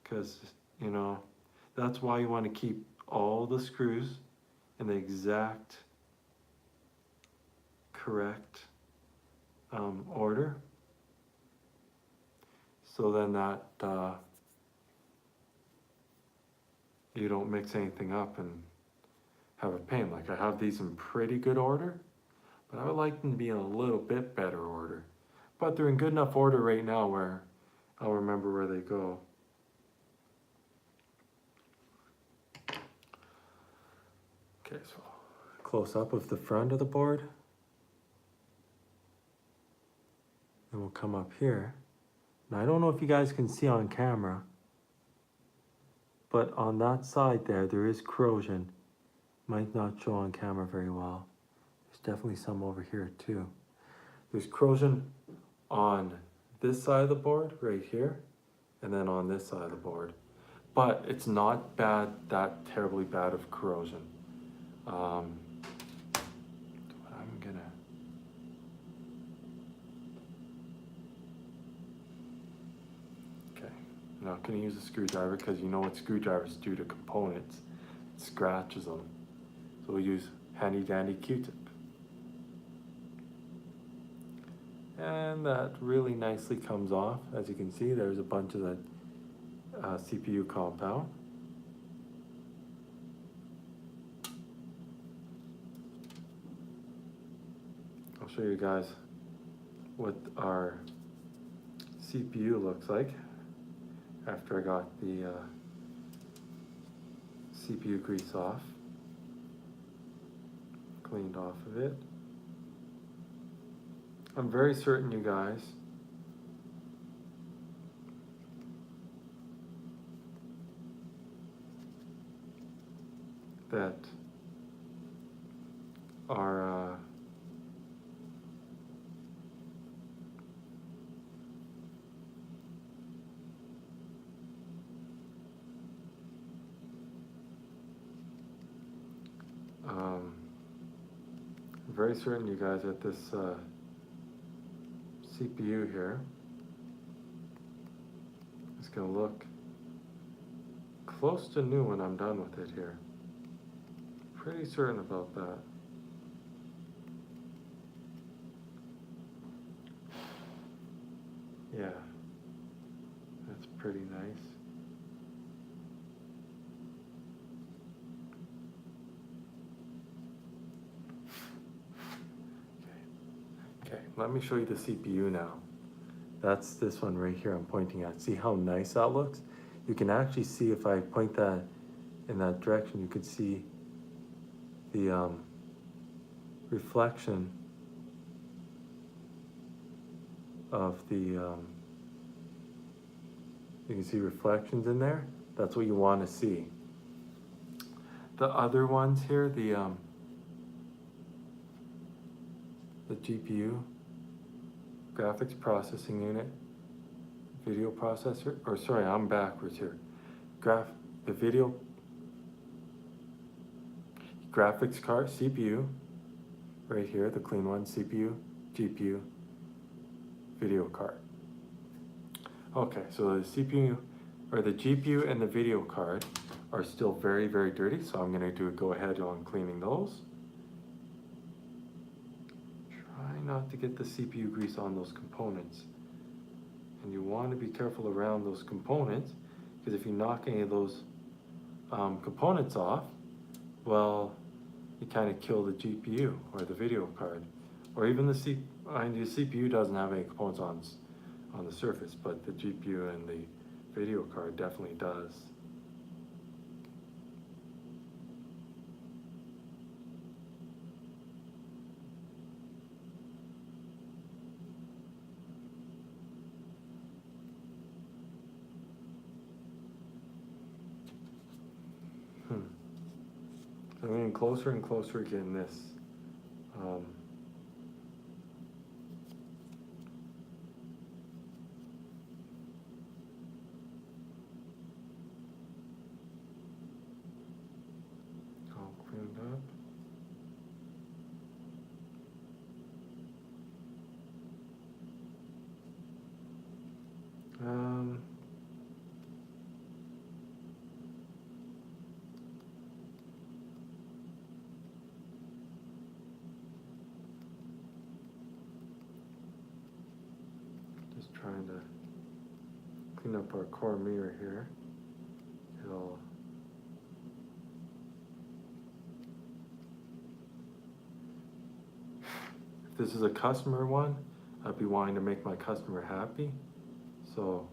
Because, you know, that's why you want to keep all the screws in the exact correct order. So then that you don't mix anything up and have a pain. Like I have these in pretty good order, but I would like them to be in a little bit better order. But they're in good enough order right now where I'll remember where they go. Okay, so close up of the front of the board. And we'll come up here. Now I don't know if you guys can see on camera, but on that side there is corrosion. Might not show on camera very well. There's definitely some over here too. There's corrosion on this side of the board right here, and then on this side of the board. But it's not bad, that terribly bad of corrosion. I'm not going to use a screwdriver because you know what screwdrivers do to components. It scratches them. So we'll use handy dandy Q-tip. And that really nicely comes off. As you can see, there's a bunch of the CPU compound. I'll show you guys what our CPU looks like after I got the CPU grease off, cleaned off of it. I'm very certain, you guys, that our I'm very certain, you guys, that this CPU here is going to look close to new when I'm done with it here. Pretty certain about that. Yeah, that's pretty nice. Okay, let me show you the CPU now. That's this one right here I'm pointing at. See how nice that looks? You can actually see if I point that in that direction, you could see the reflection of the, you can see reflections in there. That's what you want to see. The other ones here, the GPU, graphics processing unit, video processor, or sorry, I'm backwards here. The video graphics card, CPU, right here, the clean one, CPU, GPU, video card. Okay, so the CPU or the GPU and the video card are still very, very dirty, so I'm gonna go ahead on cleaning those. Try not to get the CPU grease on those components. And you want to be careful around those components, because if you knock any of those components off, well, you kind of kill the GPU or the video card, or even the CPU doesn't have any components on the surface, but the GPU and the video card definitely does. So I'm getting closer and closer getting this. All cleaned up. Just trying to clean up our core mirror here. If this is a customer one, I'd be wanting to make my customer happy. So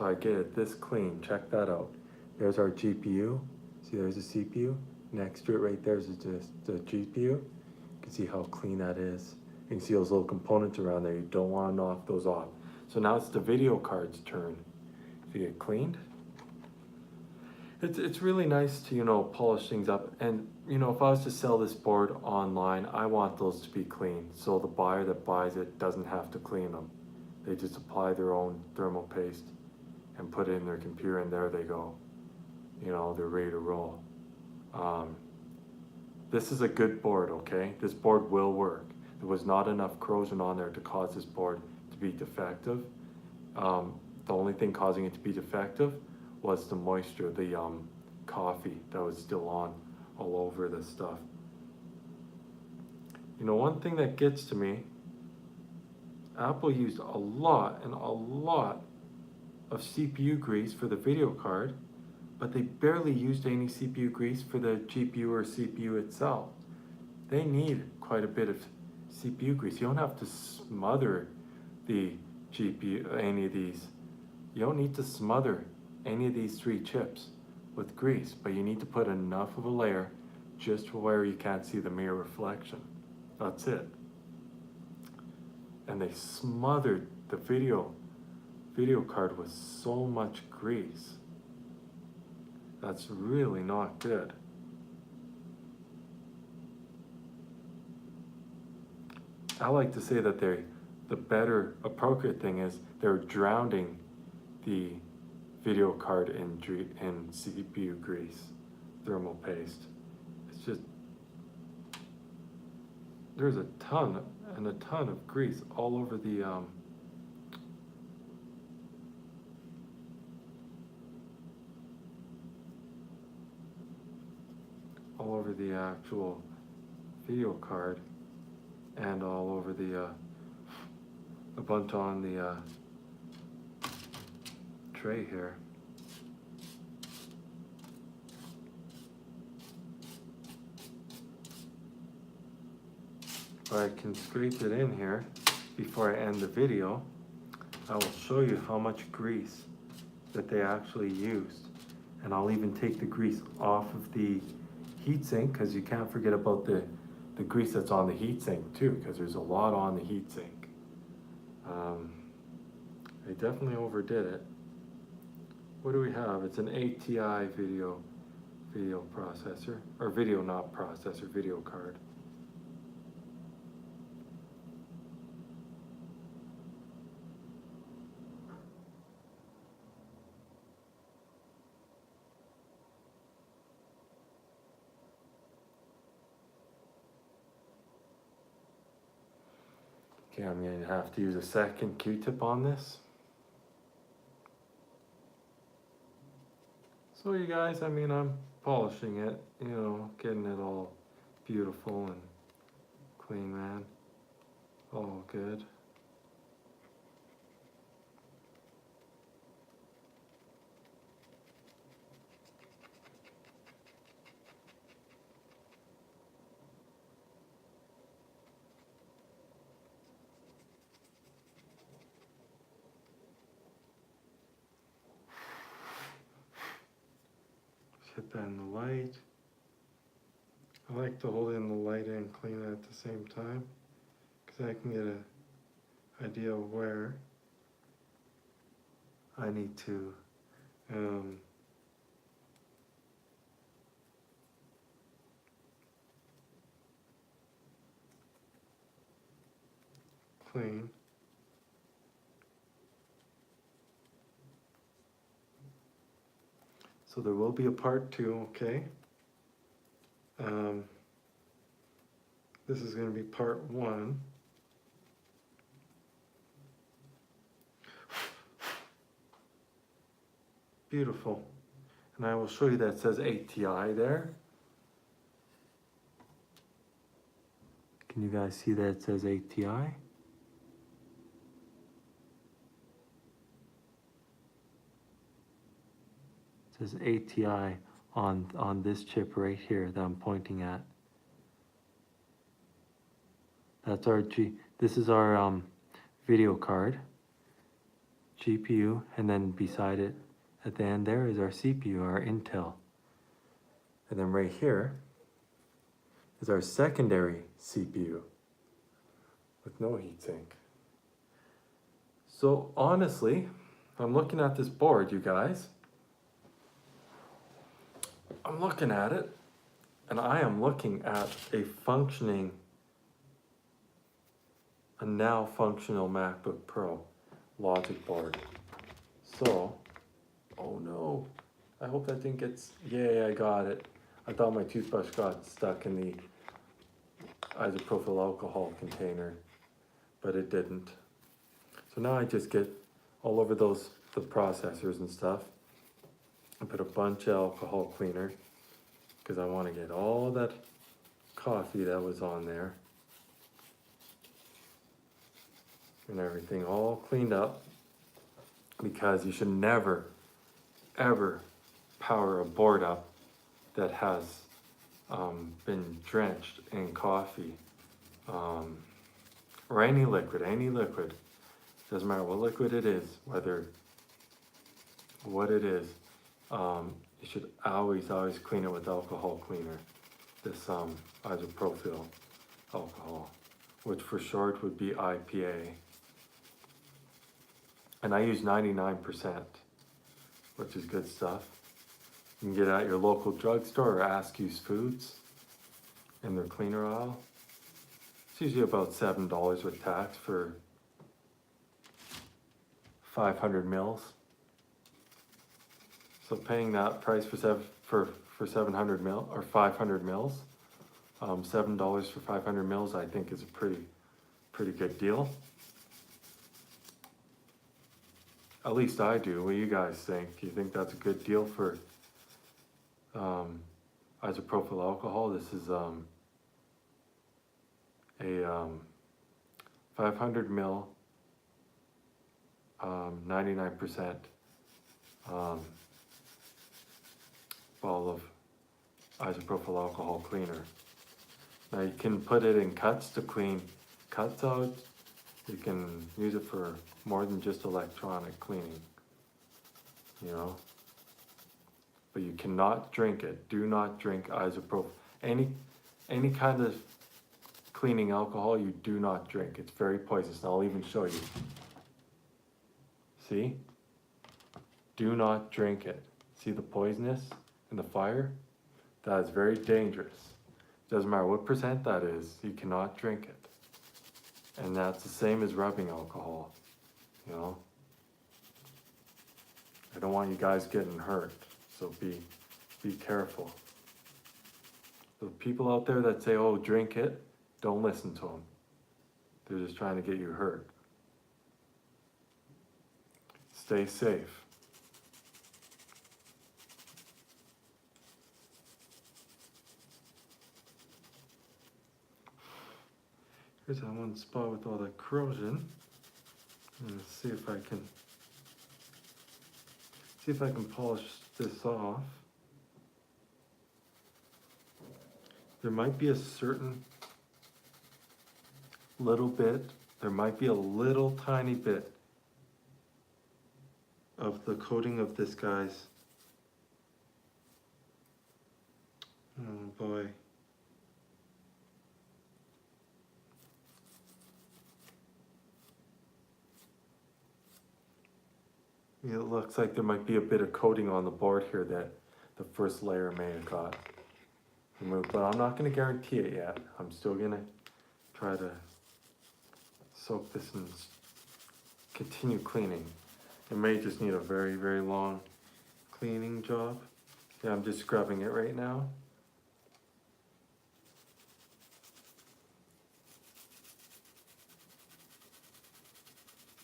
I get it this clean. Check that out. There's our GPU. See, there's a CPU. Next to it right there is just the GPU. You can see how clean that is. You can see those little components around there. You don't want to knock those off. So now it's the video card's turn to get cleaned. It's really nice to, polish things up. And, if I was to sell this board online, I want those to be clean. So the buyer that buys it doesn't have to clean them. They just apply their own thermal paste and put it in their computer, and there they go. They're ready to roll. This is a good board, okay? This board will work. There was not enough corrosion on there to cause this board to be defective. The only thing causing it to be defective was the moisture, the coffee that was still on all over this stuff. One thing that gets to me, Apple used a lot of CPU grease for the video card, but they barely used any CPU grease for the GPU or CPU itself. They need quite a bit of CPU grease. You don't have to smother the GPU, any of these. You don't need to smother any of these 3 chips with grease, but you need to put enough of a layer just where you can't see the mirror reflection. That's it. And they smothered the video card with so much grease. That's really not good. I like to say that the better appropriate thing is they're drowning the video card in CPU grease, thermal paste. It's just, there's a ton of grease all over the actual video card, and all over the a bunch on the tray here. But I can scrape it in here before I end the video. I will show you how much grease that they actually used, and I'll even take the grease off of the heatsink, because you can't forget about the grease that's on the heatsink too, because there's a lot on the heatsink. They definitely overdid it. What do we have? It's an ATI video processor, or video card. Okay, I'm going to have to use a second Q-tip on this. So you guys, I mean, I'm polishing it, you know, getting it all beautiful and clean, man. All good. Just hit that in the light. I like to hold it in the light and clean it at the same time, because I can get an idea of where I need to clean. So there will be a part 2, okay? This is going to be part 1. Beautiful. And I will show you that it says ATI there. Can you guys see that it says ATI? It says ATI on this chip right here that I'm pointing at. That's our this is our video card, GPU, and then beside it at the end there is our CPU, our Intel. And then right here is our secondary CPU with no heatsink. So honestly, I'm looking at this board, you guys. I'm looking at it, and I am looking at a now functional MacBook Pro logic board. So, oh no, I hope that didn't get, yay, I got it. I thought my toothbrush got stuck in the isopropyl alcohol container, but it didn't. So now I just get all over the processors and stuff. I put a bunch of alcohol cleaner because I want to get all that coffee that was on there and everything all cleaned up, because you should never ever power a board up that has been drenched in coffee or any liquid. Doesn't matter what liquid it is, what it is. You should always clean it with alcohol cleaner. This isopropyl alcohol, which for short would be IPA. And I use 99%, which is good stuff. You can get it at your local drugstore or Askew's Foods in their cleaner aisle. It's usually about $7 with tax for 500 mils. So paying that price for 700 mil or 500 mils, $7 for 500 mils, I think is a pretty good deal. At least I do. What do you guys think? Do you think that's a good deal for isopropyl alcohol? This is a 500 mil, 99% ball of isopropyl alcohol cleaner. Now you can put it in cuts to clean cuts out. You can use it for more than just electronic cleaning, you know. But you cannot drink it. Do not drink isopropyl. Any kind of cleaning alcohol, you do not drink. It's very poisonous. I'll even show you. See? Do not drink it. See the poisonous and the fire? That is very dangerous. Doesn't matter what percent that is, you cannot drink it. And that's the same as rubbing alcohol, you know? I don't want you guys getting hurt, so be careful. The people out there that say, oh, drink it, don't listen to them. They're just trying to get you hurt. Stay safe. Here's that one spot with all that corrosion. Let's see if I can polish this off. There might be a certain little bit, there might be a little tiny bit of the coating of this guy's, oh boy. It looks like there might be a bit of coating on the board here that the first layer may have got removed, but I'm not going to guarantee it yet. I'm still going to try to soak this and continue cleaning. It may just need a very, very long cleaning job. Yeah, I'm just scrubbing it right now.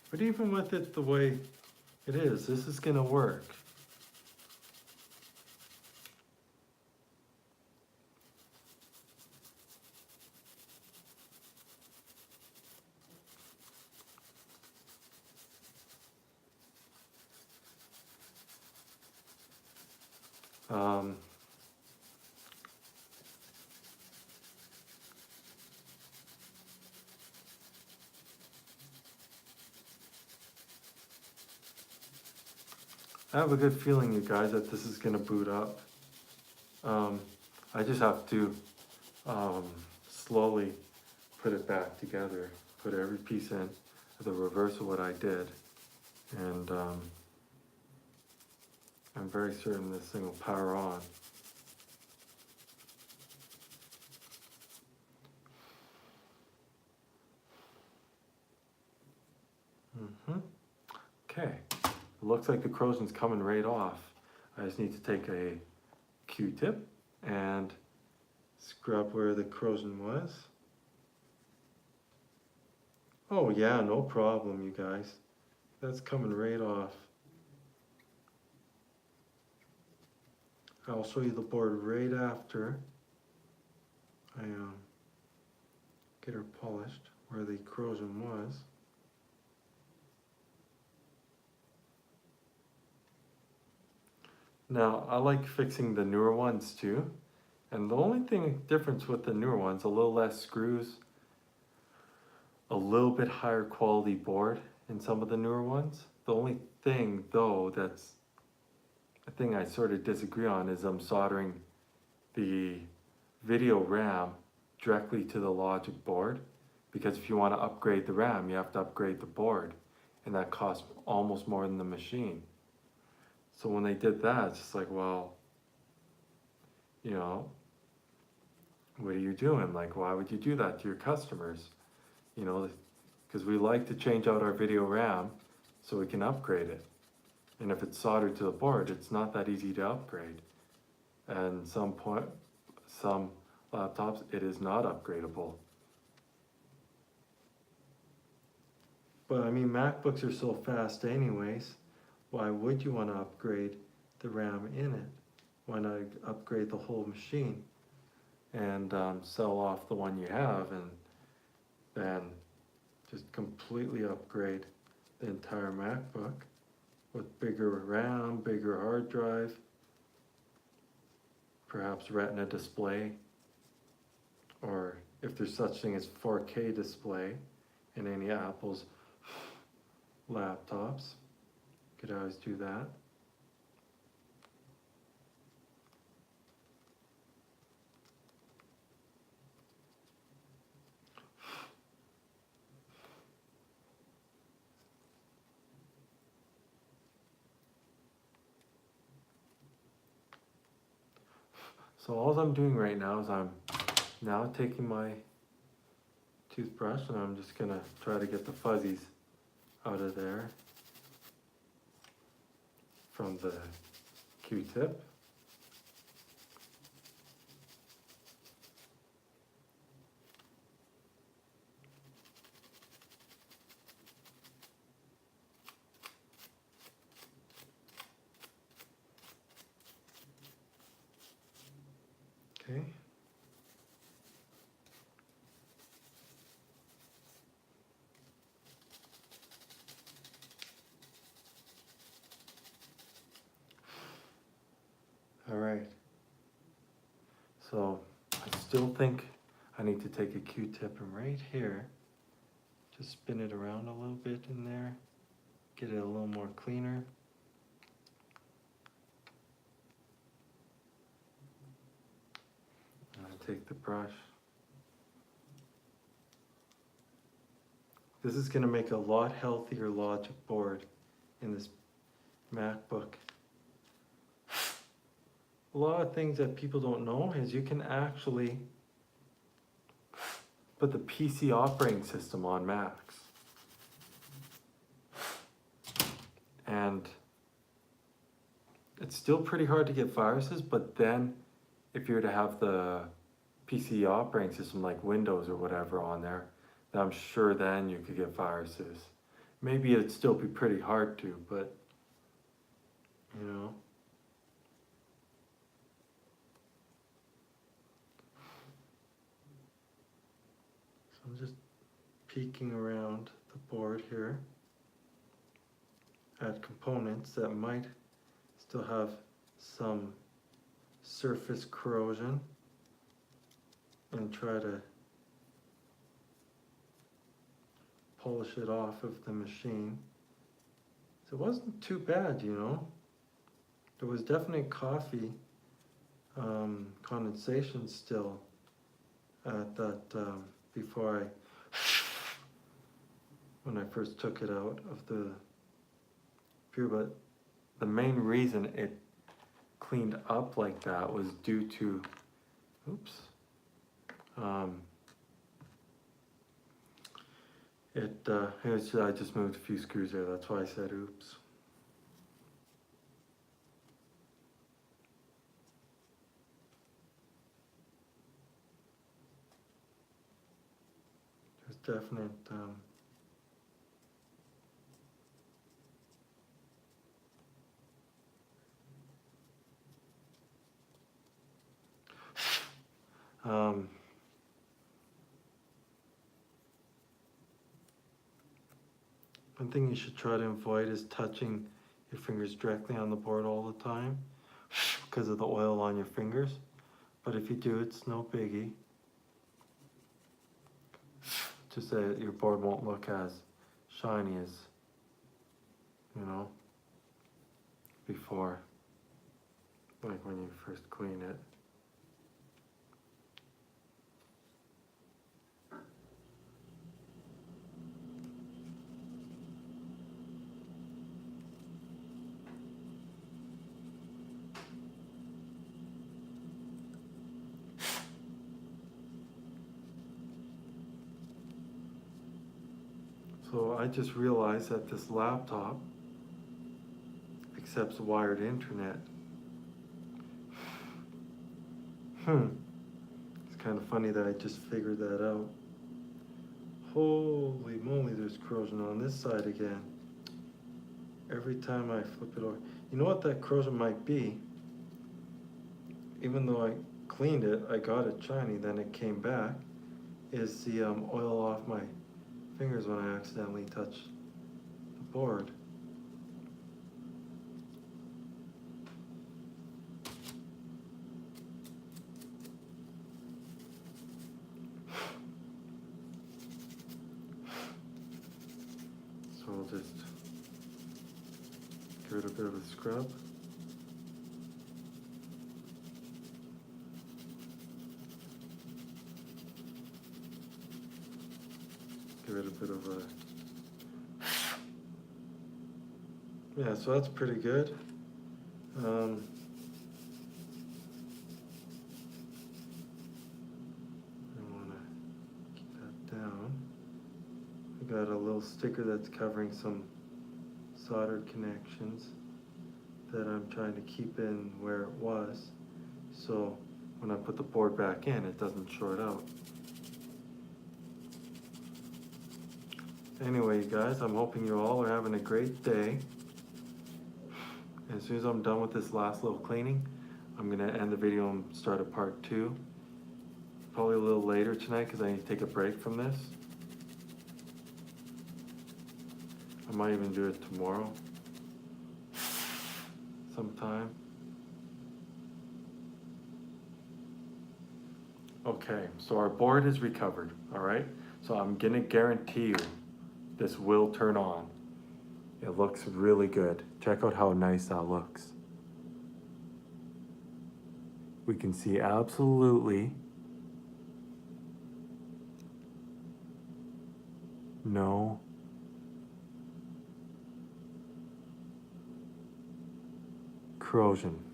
But even with it the way it is, this is going to work. I have a good feeling, you guys, that this is going to boot up. I just have to slowly put it back together, put every piece in, the reverse of what I did. And I'm very certain this thing will power on. Okay. It looks like the corrosion's coming right off. I just need to take a Q-tip and scrub where the corrosion was. Oh yeah, no problem, you guys. That's coming right off. I'll show you the board right after I get her polished where the corrosion was. Now, I like fixing the newer ones too. And the only difference with the newer ones, a little less screws, a little bit higher quality board in some of the newer ones. The only thing though, that's a thing I sort of disagree on, is I'm soldering the video RAM directly to the logic board. Because if you want to upgrade the RAM, you have to upgrade the board. And that costs almost more than the machine. So when they did that, it's just like, well, you know, what are you doing? Like, why would you do that to your customers? You know, because we like to change out our video RAM so we can upgrade it. And if it's soldered to the board, it's not that easy to upgrade. And some laptops, it is not upgradable. But I mean, MacBooks are so fast anyways. Why would you want to upgrade the RAM in it? Why not upgrade the whole machine and sell off the one you have and then just completely upgrade the entire MacBook with bigger RAM, bigger hard drive, perhaps Retina display, or if there's such thing as 4K display in any Apple's laptops. Could always do that. So all I'm doing right now is I'm now taking my toothbrush and I'm just gonna try to get the fuzzies out of there from the Q-tip. Okay. So I still think I need to take a Q-tip and right here, just spin it around a little bit in there, get it a little more cleaner. And I take the brush. This is going to make a lot healthier logic board in this MacBook. A lot of things that people don't know is you can actually put the PC operating system on Macs. And it's still pretty hard to get viruses, but then if you were to have the PC operating system like Windows or whatever on there, then I'm sure then you could get viruses. Maybe it'd still be pretty hard to, but you know. So I'm just peeking around the board here at components that might still have some surface corrosion and try to polish it off of the machine. So it wasn't too bad, you know. There was definitely coffee condensation still at that before when I first took it out of the pure, but the main reason it cleaned up like that was due to, oops, I just moved a few screws there, that's why I said oops. There's definite one thing you should try to avoid is touching your fingers directly on the board all the time because of the oil on your fingers. But if you do, it's no biggie. Just that your board won't look as shiny as, you know, before, like when you first clean it. So I just realized that this laptop accepts wired internet. It's kind of funny that I just figured that out. Holy moly, there's corrosion on this side again. Every time I flip it over. You know what that corrosion might be? Even though I cleaned it, I got it shiny, then it came back, is the oil off my fingers when I accidentally touched the board. So I'll just give it a bit of a scrub. Give it a bit of a, yeah, so that's pretty good. I want to keep that down. I got a little sticker that's covering some soldered connections that I'm trying to keep in where it was, so when I put the board back in, it doesn't short out. Anyway, you guys, I'm hoping you all are having a great day. As soon as I'm done with this last little cleaning, I'm gonna end the video and start a part 2. Probably a little later tonight because I need to take a break from this. I might even do it tomorrow sometime. Okay, so our board is recovered, all right? So I'm gonna guarantee you this will turn on. It looks really good. Check out how nice that looks. We can see absolutely no corrosion.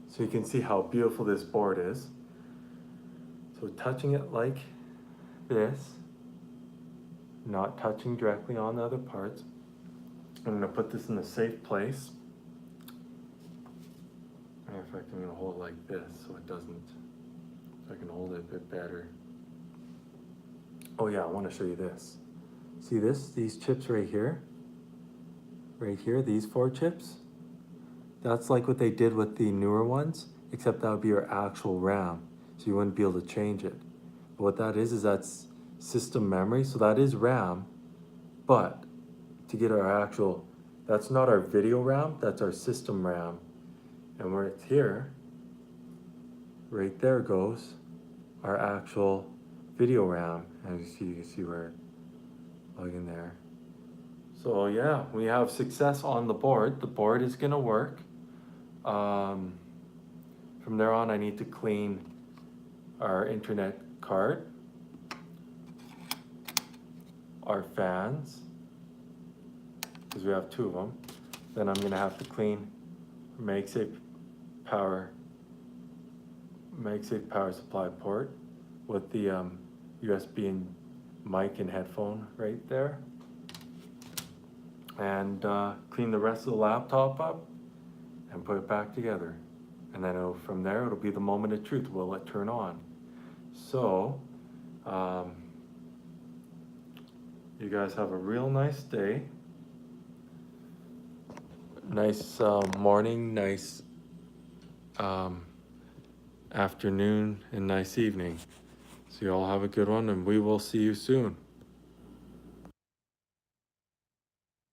So you can see how beautiful this board is. So touching it like this, not touching directly on the other parts. I'm gonna put this in a safe place. Matter of fact, I'm gonna hold it like this so it doesn't, so I can hold it a bit better. Oh yeah, I wanna show you this. See this, these chips right here? Right here, these 4 chips? That's like what they did with the newer ones, except that would be your actual RAM. So you wouldn't be able to change it. But what that is that's system memory. So that is RAM, but to get our actual, that's not our video RAM, that's our system RAM. And where it's here, right there goes our actual video RAM. As you can see where it plug in there. So yeah, we have success on the board. The board is gonna work. From there on, I need to clean our internet card, our fans, because we have 2 of them. Then I'm gonna have to clean MagSafe power supply port with the USB and mic and headphone right there. And clean the rest of the laptop up and put it back together. And then from there, it'll be the moment of truth. Will it turn on? So, you guys have a real nice day. Nice morning, nice afternoon, and nice evening. So you all have a good one, and we will see you soon.